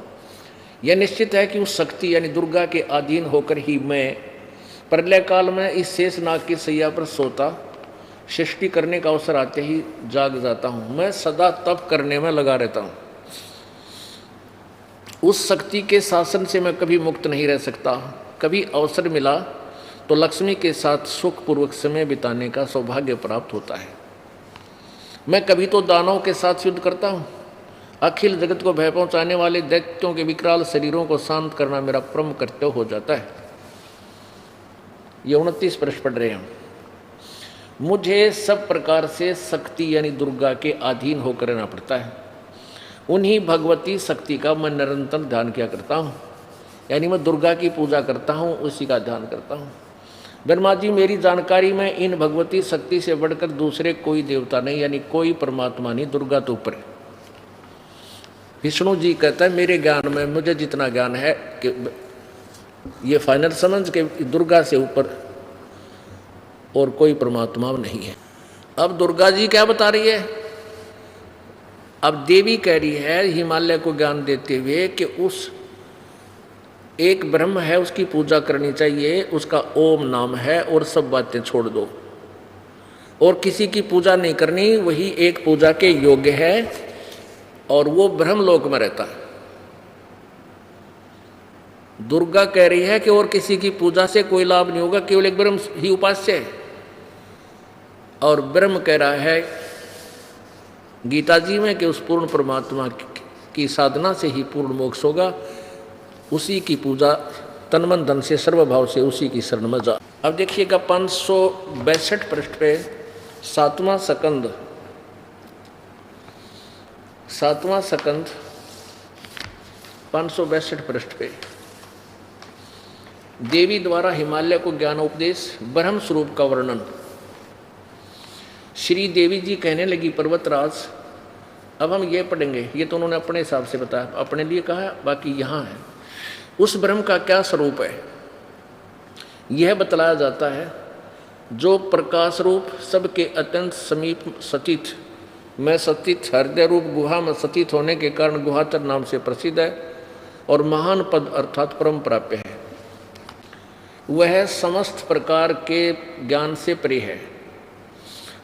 Speaker 1: यह निश्चित है कि उस शक्ति यानी दुर्गा के अधीन होकर ही मैं प्रलय काल में इस शेष नाग की सैया पर सोता, सृष्टि करने का अवसर आते ही जाग जाता हूँ। मैं सदा तप करने में लगा रहता हूँ। उस शक्ति के शासन से मैं कभी मुक्त नहीं रह सकता। कभी अवसर मिला तो लक्ष्मी के साथ सुखपूर्वक समय बिताने का सौभाग्य प्राप्त होता है। मैं कभी तो दानवों के साथ युद्ध करता हूँ। अखिल जगत को भय पहुँचाने वाले दैत्यों के विकराल शरीरों को शांत करना मेरा परम कर्तव्य हो जाता है। ये 29 पृष्ठ पढ़ रहे हैं। मुझे सब प्रकार से शक्ति यानी दुर्गा के अधीन होकर रहना पड़ता है। उन्हीं भगवती शक्ति का मैं निरंतर ध्यान किया करता हूँ, यानी मैं दुर्गा की पूजा करता हूँ, उसी का ध्यान करता हूँ। ब्रह्मा जी, मेरी जानकारी में इन भगवती शक्ति से बढ़कर दूसरे कोई देवता नहीं, यानी कोई परमात्मा नहीं, दुर्गा तो ऊपर है। विष्णु जी कहता है मेरे ज्ञान में, मुझे जितना ज्ञान है कि ये फाइनल समझ के दुर्गा से ऊपर और कोई परमात्मा नहीं है। अब दुर्गा जी क्या बता रही है? अब देवी कह रही है हिमालय को ज्ञान देते हुए कि उस एक ब्रह्म है, उसकी पूजा करनी चाहिए, उसका ओम नाम है, और सब बातें छोड़ दो और किसी की पूजा नहीं करनी, वही एक पूजा के योग्य है और वो ब्रह्मलोक में रहता है। दुर्गा कह रही है कि और किसी की पूजा से कोई लाभ नहीं होगा, केवल एक ब्रह्म ही उपास्य है। और ब्रह्म कह रहा है गीता जी में कि उस पूर्ण परमात्मा की साधना से ही पूर्ण मोक्ष होगा, उसी की पूजा तन मन धन से सर्वभाव से उसी की शरण में जा। अब देखिएगा 562 पृष्ठ पे 7वां स्कंद 562 पृष्ठ पे देवी द्वारा हिमालय को ज्ञानोपदेश, ब्रह्म स्वरूप का वर्णन। श्री देवी जी कहने लगी पर्वतराज, अब हम ये पढ़ेंगे, ये तो उन्होंने अपने हिसाब से बताया, अपने लिए कहा, बाकी यहाँ है। उस ब्रह्म का क्या स्वरूप है यह बतलाया जाता है, जो प्रकाश रूप सबके अत्यंत समीप सतीत में सतीत हृदय रूप गुहा में सतीत होने के कारण गुहातर नाम से प्रसिद्ध है और महान पद अर्थात परम प्राप्य है। वह समस्त प्रकार के ज्ञान से परे है,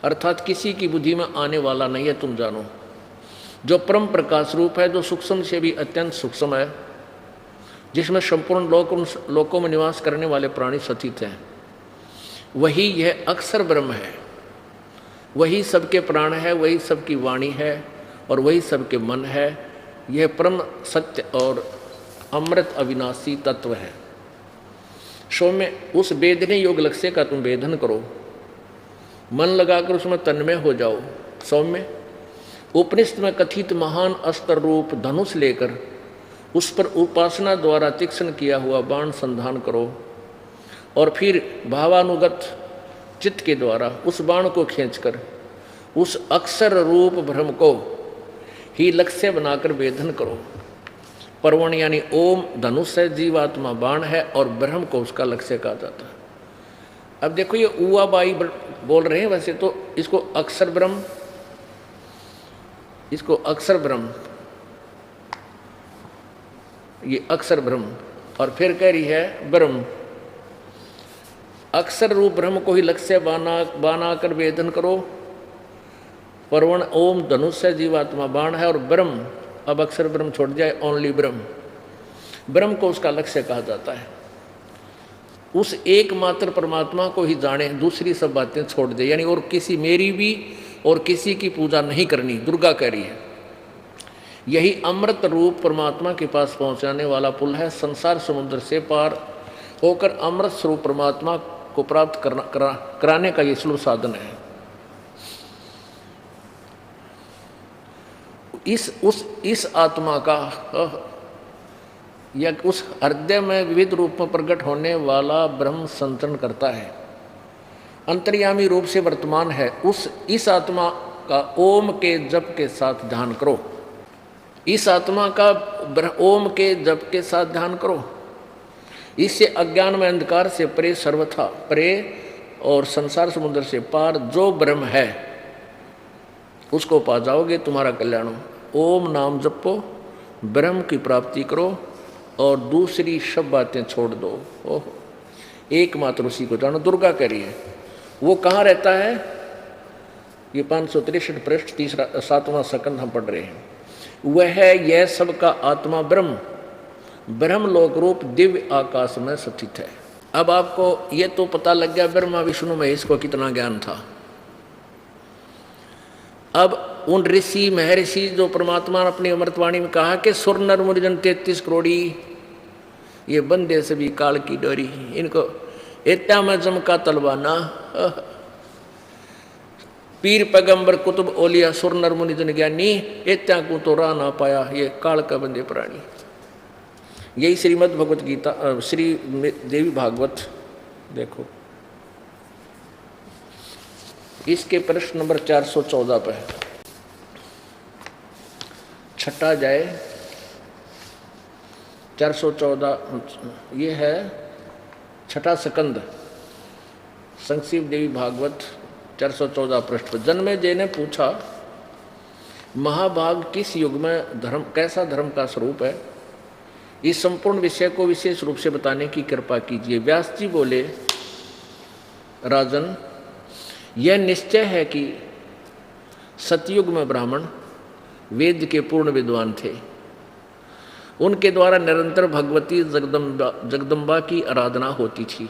Speaker 1: अर्थात किसी की बुद्धि में आने वाला नहीं है, तुम जानो। जो परम प्रकाश रूप है, जो सूक्ष्म से भी अत्यंत सूक्ष्म है, जिसमें संपूर्ण लोकों में निवास करने वाले प्राणी सतीत हैं, वही यह अक्षर ब्रह्म है। वही सबके प्राण है, वही सबकी वाणी है और वही सबके मन है। यह परम सत्य और अमृत अविनाशी तत्व है। सौम्य उस वेदने योग लक्ष्य का तुम वेदन करो, मन लगाकर उसमें तन्मय हो जाओ। सौम्य उपनिषद में कथित महान अस्त्र रूप धनुष लेकर उस पर उपासना द्वारा तीक्ष्ण किया हुआ बाण संधान करो और फिर भावानुगत चित्त के द्वारा उस बाण को खींचकर उस अक्षर रूप ब्रह्म को ही लक्ष्य बनाकर वेधन करो। पर्वण यानी ओम धनुष है, जीवात्मा बाण है और ब्रह्म को उसका लक्ष्य कहा जाता है। अब देखो ये उआ बाई बोल रहे हैं, वैसे तो इसको अक्षर ब्रह्म, इसको अक्षर ब्रह्म, ये अक्षर ब्रह्म, और फिर कह रही है ब्रह्म। अक्षर रूप ब्रह्म को ही लक्ष्य बना कर वेदन करो। पर्वण ओम धनुष है, जीवात्मा बाण है और ब्रह्म, अब अक्षर ब्रह्म छोड़ जाए, ओनली ब्रह्म, ब्रह्म को उसका लक्ष्य कहा जाता है। उस एकमात्र परमात्मा को ही जाने, दूसरी सब बातें छोड़ दे, यानी और किसी, मेरी भी और किसी की पूजा नहीं करनी, दुर्गा कह रही है। यही अमृत रूप परमात्मा के पास पहुंचाने वाला पुल है। संसार समुद्र से पार होकर अमृत स्वरूप परमात्मा को प्राप्त कराने का ये सुलभ साधन है। इस आत्मा का या उस हृदय में विविध रूप में प्रकट होने वाला ब्रह्म संतरण करता है, अंतर्यामी रूप से वर्तमान है। इस आत्मा का ओम के जप के साथ ध्यान करो। इस आत्मा का ओम के जप के साथ ध्यान करो। इससे अज्ञान में अंधकार से परे, सर्वथा परे और संसार समुद्र से पार जो ब्रह्म है उसको पा जाओगे, तुम्हारा कल्याण हो। ओम नाम जपो, ब्रह्म की प्राप्ति करो और दूसरी सब बातें छोड़ दो। ओह, एकमात्र उसी को जानो। दुर्गा कह रही है। वो कहाँ रहता है? ये 563 पृष्ठ 7वां स्कंद हम पढ़ रहे हैं। वह है यह सबका आत्मा ब्रह्म, ब्रह्म लोक रूप दिव्य आकाश में स्थित है। अब आपको ये तो पता लग गया ब्रह्मा विष्णु महेश को कितना ज्ञान था। अब उन ऋषि महर्षि जो परमात्मा ने अपनी अमृतवाणी में कहा कि सुर नर मुनिजन 33 करोड़ी ये बंदे सभी काल की डोरी, इनको इत्या में जमका तलवाना, पीर पैगंबर कुतुब ओलिया सुर नर मुनिजन ज्ञानी इत्या को तो राह ना पाया, ये काल का बंदे प्राणी। यही श्रीमद् भगवत गीता श्री देवी भागवत देखो, इसके प्रश्न नंबर 414 पे छठा जाए 414, ये है छठा स्कंद संक्षिप्त देवी भागवत 414 पृष्ठ पर। जन्मेजय ने पूछा, महाभाग किस युग में धर्म कैसा धर्म का स्वरूप है, इस संपूर्ण विषय को विशेष रूप से बताने की कृपा कीजिए। व्यास जी बोले, राजन यह निश्चय है कि सतयुग में ब्राह्मण वेद के पूर्ण विद्वान थे। उनके द्वारा निरंतर भगवती जगदम्बा की आराधना होती थी।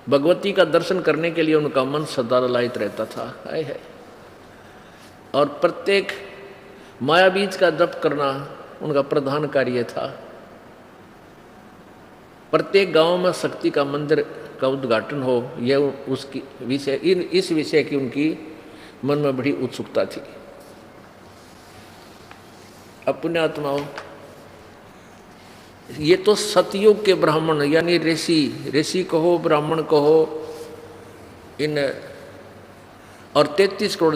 Speaker 1: भगवती का दर्शन करने के लिए उनका मन सदा ललायित रहता था। है और प्रत्येक माया बीज का जप करना उनका प्रधान कार्य था। प्रत्येक गांव में शक्ति का मंदिर का उद्घाटन हो, यह उसकी विषय इस विषय की उनकी मन में बड़ी उत्सुकता थी। अपने आत्माओं, ये तो सतयुग के ब्राह्मण यानी ऋषि कहो ब्राह्मण कहो, इन और 33 करोड़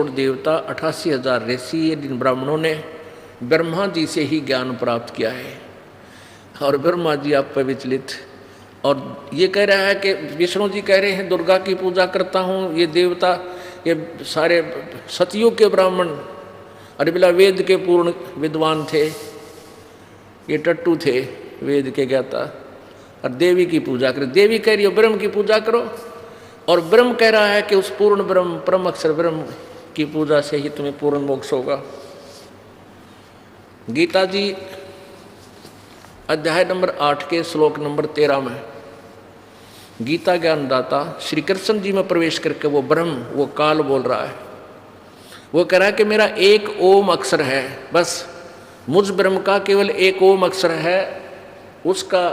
Speaker 1: देवता 88,000 ऋषि, इन ब्राह्मणों ने ब्रह्मा जी से ही ज्ञान प्राप्त किया है। और ब्रह्मा जी आप पर विचलित, और ये कह रहा है कि विष्णु जी कह रहे हैं दुर्गा की पूजा करता हूँ, ये देवता ये सारे सतयुग के ब्राह्मण अरे बिला वेद के पूर्ण विद्वान थे, ये टट्टू थे वेद के ज्ञाता, और देवी की पूजा करो। देवी कह रही हो ब्रह्म की पूजा करो, और ब्रह्म कह रहा है कि उस पूर्ण ब्रह्म परम अक्षर ब्रह्म की पूजा से ही तुम्हें पूर्ण मोक्ष होगा। गीता जी अध्याय नंबर 8 के श्लोक नंबर 13 में गीता ज्ञानदाता श्री कृष्ण जी में प्रवेश करके वो ब्रह्म वो काल बोल रहा है। वो कह रहा है कि मेरा एक ओम अक्षर है, बस मुझ ब्रह्म का केवल एक ओम अक्षर है, उसका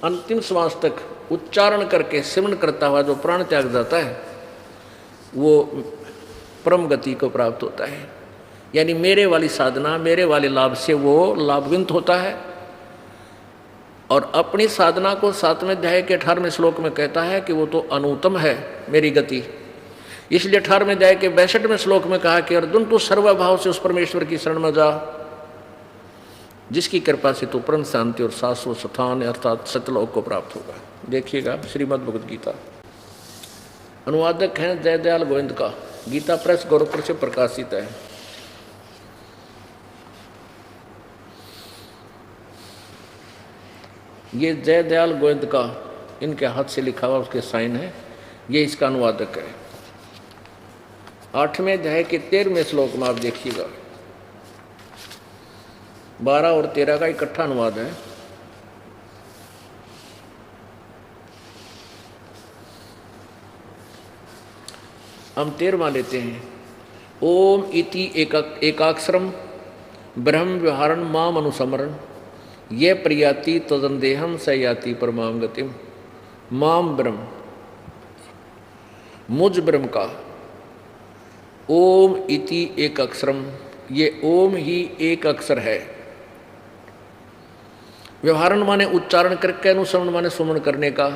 Speaker 1: अंतिम श्वास तक उच्चारण करके सिमरण करता हुआ जो प्राण त्याग जाता है वो परम गति को प्राप्त होता है। यानी मेरे वाली साधना मेरे वाले लाभ से वो लाभविंत होता है। और अपनी साधना को 7वें अध्याय के 18वें श्लोक में कहता है कि वो तो अनुत्तम है मेरी गति। इसलिए 18वें अध्याय के 62वें श्लोक में कहा कि अर्जुन तू सर्वभाव से उस परमेश्वर की शरण में जा, जिसकी कृपा से तू परम शांति और शाश्वत स्थान अर्थात सत्यलोक को प्राप्त होगा। देखिएगा श्रीमद् भगवद गीता। अनुवादक हैं जयदयाल गोविंद का, गीता प्रेस गोरखपुर से प्रकाशित है। ये जयदयाल गोविंद का इनके हाथ से लिखा हुआ उसके साइन है, ये इसका अनुवादक है। 8वें अध्याय के 13वें श्लोक में आप देखिएगा, 12 और 13 का इकट्ठा अनुवाद है। हम 13वां लेते हैं। ओम इति एकाक्षरम ब्रह्म व्यवहारण माम अनुसमरण ये प्रियाति तदंदेहम स याति परमाम गतिम। माम ब्रह्म मुझ ब्रह्म का ओम इति एक अक्षरम, ये ओम ही एक अक्षर है। व्यवहारण माने उच्चारण करके, अनुसरण माने सुमन करने का।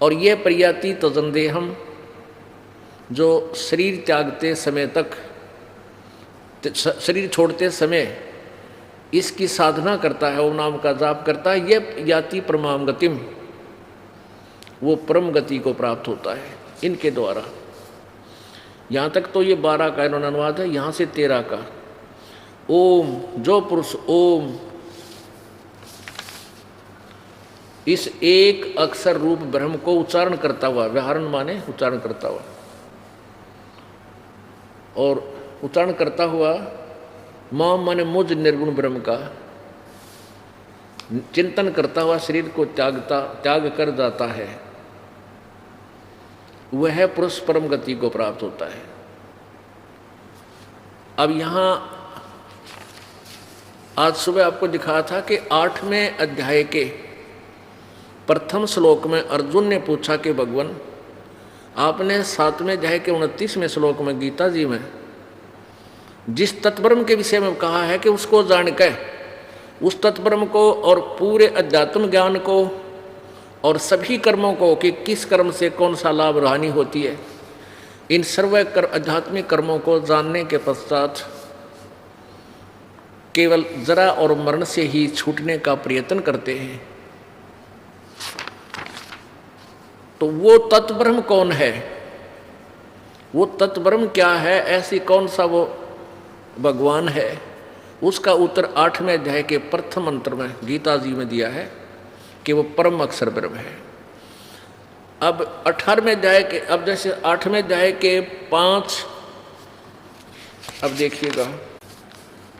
Speaker 1: और ये प्रियाति तदंदेहम जो शरीर त्यागते समय तक शरीर छोड़ते समय इसकी साधना करता है, ओम नाम का जाप करता है, ये याति परमाम गतिम, वो परम गति को प्राप्त होता है इनके द्वारा। यहाँ तक तो ये 12 का इन्होंने अनुवाद है। यहाँ से 13 का ओम, जो पुरुष ओम इस एक अक्षर रूप ब्रह्म को उच्चारण करता हुआ, व्याहरण माने उच्चारण करता हुआ, और उच्चारण करता हुआ माम माने मुझ निर्गुण ब्रह्म का, चिंतन करता हुआ शरीर को त्याग कर जाता है, वह पुरुष परम गति को प्राप्त होता है। अब यहाँ आज सुबह आपको दिखाया था कि 8वें अध्याय के प्रथम श्लोक में अर्जुन ने पूछा कि भगवान, आपने 7वें अध्याय के 29वें श्लोक में गीता जी में जिस तत्ब्रह्म के विषय में कहा है कि उसको जानकर उस तत्ब्रह्म को और पूरे अध्यात्म ज्ञान को और सभी कर्मों को कि किस कर्म से कौन सा लाभ हानि होती है, इन सर्व आध्यात्मिक कर्मों को जानने के पश्चात केवल जरा और मरण से ही छूटने का प्रयत्न करते हैं। तो वो तत्ब्रह्म कौन है, वो तत्ब्रह्म क्या है, ऐसी कौन सा वो भगवान है, उसका उत्तर 8वें अध्याय के प्रथम मंत्र में गीता जी में दिया है कि वो परम अक्षर ब्रह्म है। अब 18वें अध्याय के, अब जैसे 8वें अध्याय के 5, अब देखिएगा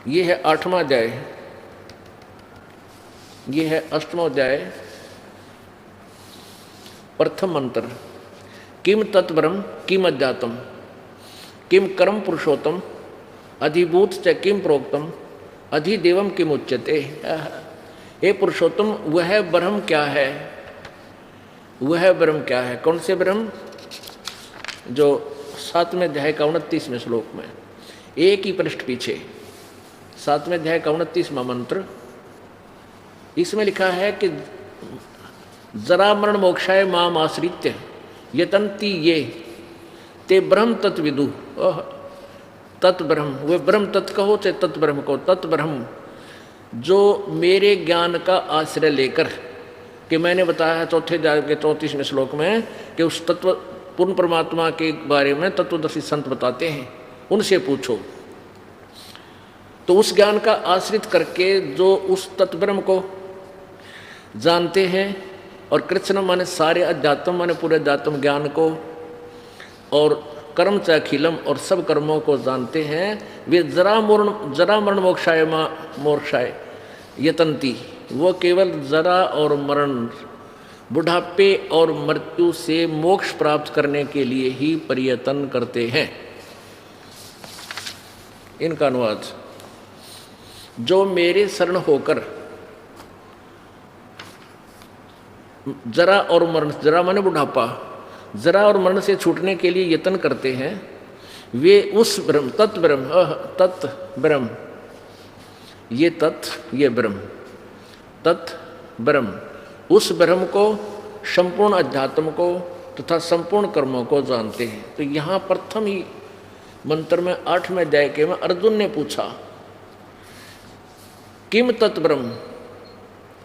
Speaker 1: ये है 8वां अध्याय, ये है 8वां अध्याय प्रथम मंत्र, किम तत्ब्रह्म किम अध्यात्म किम कर्म पुरुषोत्तम अधिभूत च किम प्रोक्तम अधिदेवम किम उच्यते। हे पुरुषोत्तम, वह ब्रह्म क्या है, वह ब्रह्म क्या है, कौन से ब्रह्म, जो 7वें अध्याय का 29वें श्लोक में एक ही पृष्ठ पीछे 7वें अध्याय का 29वां मंत्र, इसमें लिखा है कि जरा मरण मोक्षाय माम आश्रित्य यतन्ति ये ते ब्रह्म तत्विदु। तत्ब्रह्म, वे ब्रह्म तत्व कहो चाहे तत्ब्रह्म को, तत्ब्रह्म जो मेरे ज्ञान का आश्रय लेकर, कि मैंने बताया है 4थे अध्याय के 34वें श्लोक में कि उस तत्व पूर्ण परमात्मा के बारे में तत्वदर्शी संत बताते हैं, उनसे पूछो। तो उस ज्ञान का आश्रित करके जो उस तत्ब्रह्म को जानते हैं और कृष्ण माने सारे अध्यात्म माने पूरे अध्यात्म ज्ञान को और कर्म च अखिलम और सब कर्मों को जानते हैं, वे जरा मरण मोक्षाय यतंती, वो केवल जरा और मरण बुढ़ापे और मृत्यु से मोक्ष प्राप्त करने के लिए ही प्रयत्न करते हैं। इनका अनुवाद, जो मेरे शरण होकर जरा और मरण, जरा माने बुढ़ापा, जरा और मरण से छूटने के लिए यत्न करते हैं, वे उस ब्रह्म तत् ब्रह्म, ये तत् ये ब्रह्म, तत् ब्रह्म, उस ब्रह्म को, संपूर्ण अध्यात्म को तथा संपूर्ण कर्मों को जानते हैं। तो यहाँ प्रथम ही मंत्र में 8वें अध्याय के में अर्जुन ने पूछा किम तत् ब्रह्म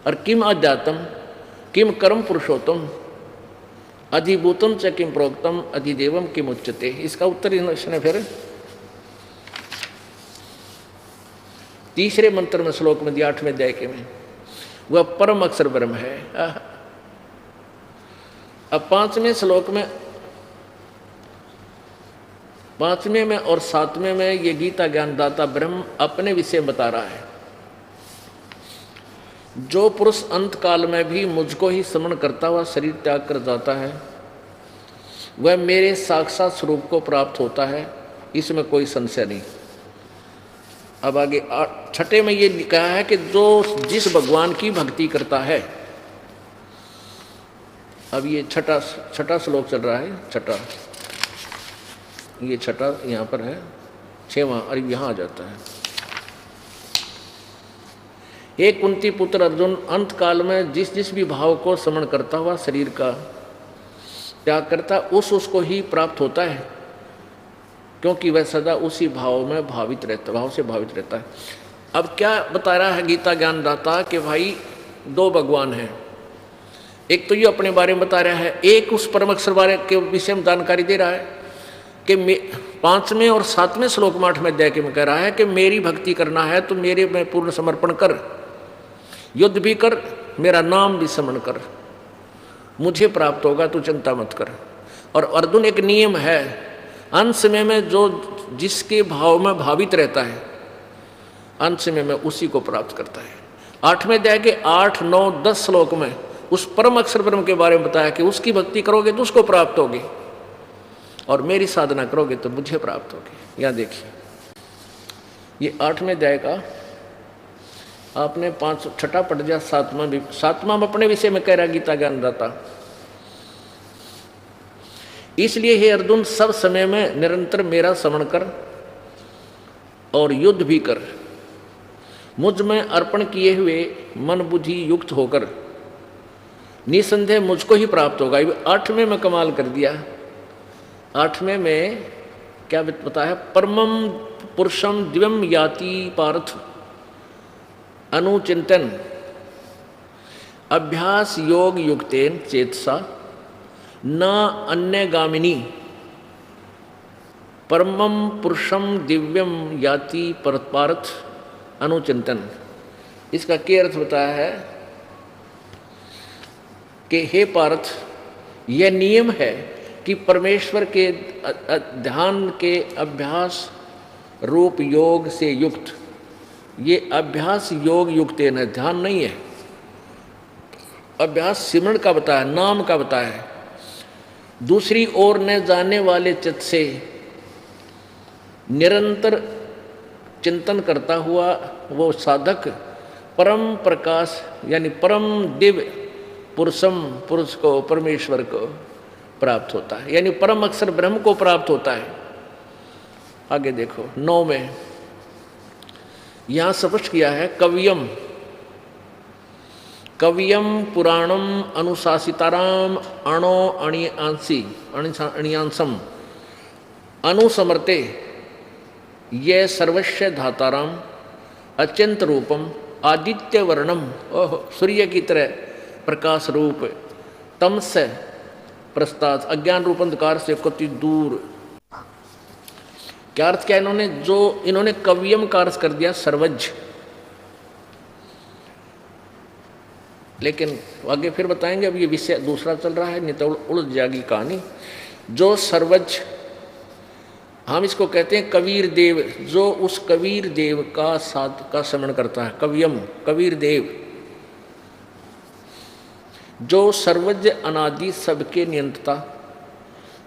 Speaker 1: और किम अध्यात्म किम कर्म पुरुषोत्तम अधिभूतम च किम प्रोक्तम अधिदेवम किम उच्यते। इसका उत्तर इसने फिर तीसरे मंत्र में श्लोक में दिया 8वें अध्याय के में, वह परम अक्षर ब्रह्म है। अब 5वें श्लोक में, 5वें में और 7वें में ये गीता ज्ञानदाता ब्रह्म अपने विषय बता रहा है। जो पुरुष अंत काल में भी मुझको ही स्मरण करता हुआ शरीर त्याग कर जाता है, वह मेरे साक्षात स्वरूप को प्राप्त होता है, इसमें कोई संशय नहीं। अब आगे 6ठे में ये लिखा है कि जो जिस भगवान की भक्ति करता है, अब ये छठा श्लोक चल रहा है, ये छठा यहाँ पर है, 6वां और यहाँ आ जाता है। हे कुंती पुत्र अर्जुन, अंत काल में जिस जिस भी भाव को स्मरण करता हुआ शरीर का त्याग करता, उसको ही प्राप्त होता है, क्योंकि वह सदा उसी भाव में भाव से भावित रहता है। अब क्या बता रहा है गीता ज्ञानदाता कि भाई दो भगवान हैं। एक तो ये अपने बारे में बता रहा है, एक उस परम अक्षर बारे के विषय में जानकारी दे रहा है कि 5वें और 7वें श्लोक में 8वें अध्याय के में कह रहा है कि मेरी भक्ति करना है तो मेरे में पूर्ण समर्पण कर, युद्ध भी कर, मेरा नाम भी स्मरण कर, मुझे प्राप्त होगा, तू चिंता मत कर। और अर्जुन एक नियम है, अंत में जो जिसके भाव में भावित रहता है, अंत में उसी को प्राप्त करता है। 8वें अध्याय के 8, 9, 10 श्लोक में उस परम अक्षर ब्रह्म के बारे में बताया कि उसकी भक्ति करोगे तो उसको प्राप्त होगी, और मेरी साधना करोगे तो मुझे प्राप्त होगी। यहाँ देखिए, ये 8वें अध्याय का आपने 5 छठा पढ़ दिया, 7वां अपने विषय में कह रहा गीता ज्ञानदाता। इसलिए हे अर्जुन, सब समय में निरंतर मेरा स्मरण कर और युद्ध भी कर, मुझ में अर्पण किए हुए मन बुद्धि युक्त होकर निसंदेह मुझको ही प्राप्त होगा। 8वें में कमाल कर दिया। 8वें में क्या बताया? परमम पुरुषम दिव्यम याति पार्थ अनुचिंतन अभ्यास योग युक्तेन चेतसा न अन्य गामिनी परमम पुरुषम दिव्यम याति पार्थ अनुचिंतन। इसका क्या अर्थ बताया है कि हे पार्थ, यह नियम है कि परमेश्वर के ध्यान के अभ्यास रूप योग से युक्त, ये अभ्यास योग युक्त है, ध्यान नहीं है। अभ्यास सिमरण का बताया, नाम का बताया है। दूसरी ओर न जाने वाले चित्त से निरंतर चिंतन करता हुआ वो साधक परम प्रकाश यानी परम दिव्य पुरुष को, परमेश्वर को प्राप्त होता है, यानी परम अक्षर ब्रह्म को प्राप्त होता है। आगे देखो 9 में यहां स्पष्ट किया है, कवियम पुराणम अनुशासिताराम अणो अणियांसम अनुसमर्ते ये सर्वस्व धाताराम अत्यंत रूपम आदित्य वर्णम, ओह सूर्य की तरह प्रकाश रूप, तम से प्रस्ताद अज्ञान रूप अंधकार से कति दूर। क्या अर्थ क्या इन्होंने कवियम का अर्थ कर दिया सर्वज्ञ, लेकिन आगे फिर बताएंगे, अब ये विषय दूसरा चल रहा है, नहीं तो उलझ जाएगी कहानी। जो सर्वज्ञ, हम इसको कहते हैं कबीर देव, जो उस कबीर देव का स्मरण करता है, कवियम कबीर देव, जो सर्वज्ञ अनादि सबके नियंत्ता,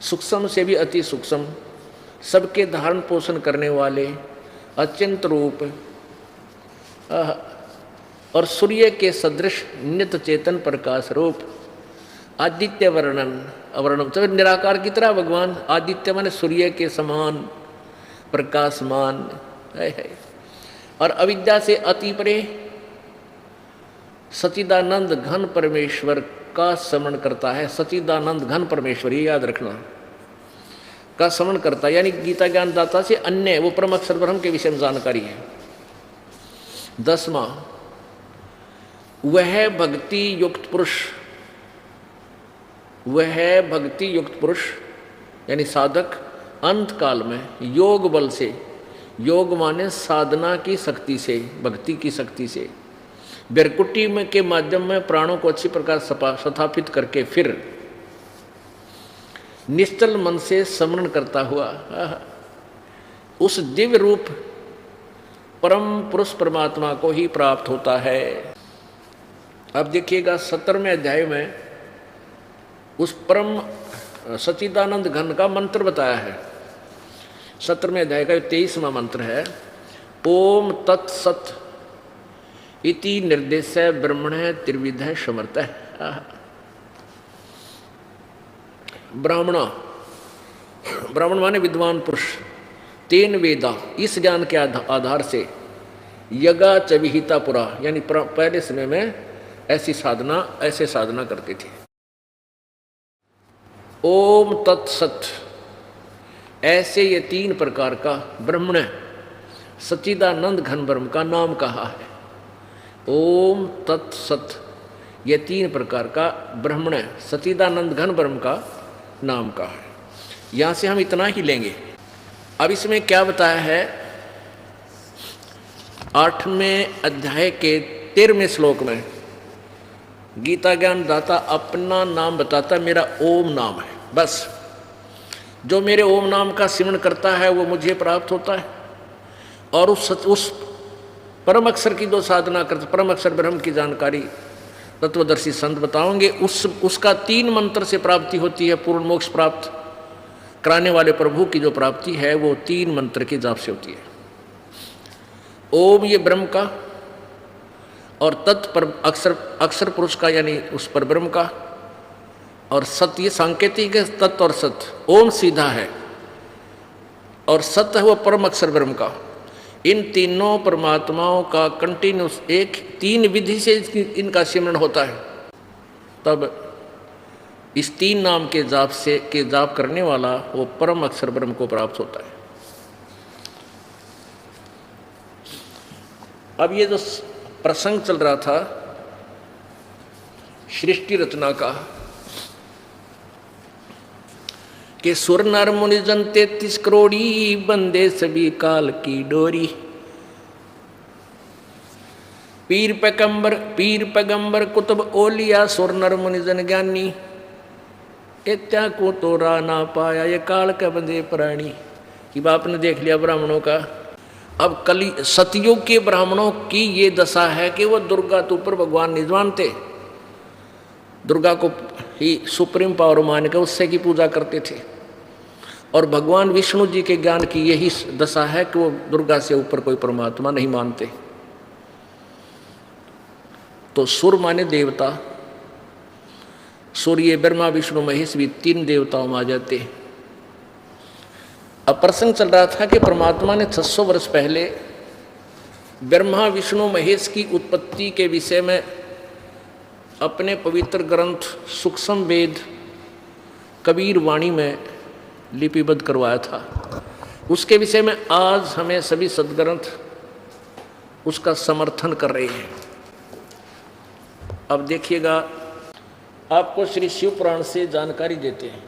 Speaker 1: सूक्ष्म से भी अति सूक्ष्म, सबके धारण पोषण करने वाले, अत्यंत रूप और सूर्य के सदृश नित्य चेतन प्रकाश रूप, आदित्य वर्णम तो निराकार की तरह भगवान, आदित्य माने सूर्य के समान प्रकाशमान है। और अविद्या से अति परे सचिदानंद घन परमेश्वर का स्मरण करता है। सचिदानंद घन परमेश्वर, ये याद रखना, का स्मरण करता है, यानी गीता ज्ञानदाता से अन्य वो परम अक्षर ब्रह्म के विषय में जानकारी है। 10वां, वह भक्ति युक्त पुरुष यानी साधक अंत काल में योग बल से, योग माने साधना की शक्ति से, भक्ति की शक्ति से, बेरकुटी में के माध्यम में प्राणों को अच्छी प्रकार स्थापित करके फिर निश्चल मन से स्मरण करता हुआ उस दिव्य रूप परम पुरुष परमात्मा को ही प्राप्त होता है। अब देखिएगा 17वें अध्याय में उस परम सच्चिदानंद घन का मंत्र बताया है। 17वें अध्याय का 23वां मंत्र है, ओम तत्सत इति निर्देश ब्रह्मण त्रिविध समर्थ। ब्राह्मण माने विद्वान पुरुष, तेन वेदा, इस ज्ञान के आधार से यज्ञ च विहिता पुरा, यानी पहले समय में ऐसे साधना करते थे। ओम तत्सत, ऐसे ये 3 प्रकार का ब्रह्मण सच्चिदानंद घन ब्रह्म का नाम कहा है। ओम तत्सत, ये 3 प्रकार का ब्रह्मण सच्चिदानंद घन ब्रह्म का नाम कहा है। यहां से हम इतना ही लेंगे। अब इसमें क्या बताया है, 8वें अध्याय के 13वें श्लोक में गीता ज्ञान दाता अपना नाम बताता, मेरा ओम नाम है, बस जो मेरे ओम नाम का सिमरण करता है वो मुझे प्राप्त होता है। और उस परम अक्षर की जो साधना करते, परम अक्षर ब्रह्म की जानकारी तत्वदर्शी संत बताओगे, उसका 3 मंत्र से प्राप्ति होती है। पूर्ण मोक्ष प्राप्त कराने वाले प्रभु की जो प्राप्ति है वो 3 मंत्र के जाप से होती है। ओम ये ब्रह्म का, और तत् पर अक्षर पुरुष का यानी उस पर ब्रह्म का, और सत ये सांकेतिक है, तत् और सत। ओम सीधा है और सत है वो परम अक्षर ब्रह्म का। इन तीनों परमात्माओं का कंटिन्यूस एक 3 विधि से इनका सिमरण होता है, तब इस 3 नाम के जाप करने वाला वो परम अक्षर ब्रह्म को प्राप्त होता है। अब ये जो प्रसंग चल रहा था सृष्टि रचना का कि सुर नर मुनि जन 33 करोड़ी बंदे सभी काल की डोरी, पीर पैगंबर कुतुब ओलिया सुर नर मुनि जन ज्ञानी, इत्या को तोरा ना पाया ये काल का बंदे प्राणी। कि बाप ने देख लिया ब्राह्मणों का। अब कली सतयुग के ब्राह्मणों की ये दशा है कि वो दुर्गा तो ऊपर भगवान नहीं जानते, दुर्गा को ही सुप्रीम पावर मान के उससे की पूजा करते थे, और भगवान विष्णु जी के ज्ञान की यही दशा है कि वो दुर्गा से ऊपर कोई परमात्मा नहीं मानते। तो सुर माने देवता, सूर्य ब्रह्मा विष्णु महेश भी 3 देवताओं में आ जाते। अब प्रसंग चल रहा था कि परमात्मा ने 600 वर्ष पहले ब्रह्मा विष्णु महेश की उत्पत्ति के विषय में अपने पवित्र ग्रंथ सूक्ष्म वेद कबीर वाणी में लिपिबद्ध करवाया था। उसके विषय में आज हमें सभी सदग्रंथ उसका समर्थन कर रहे हैं। अब देखिएगा, आपको श्री शिव पुराण से जानकारी देते हैं।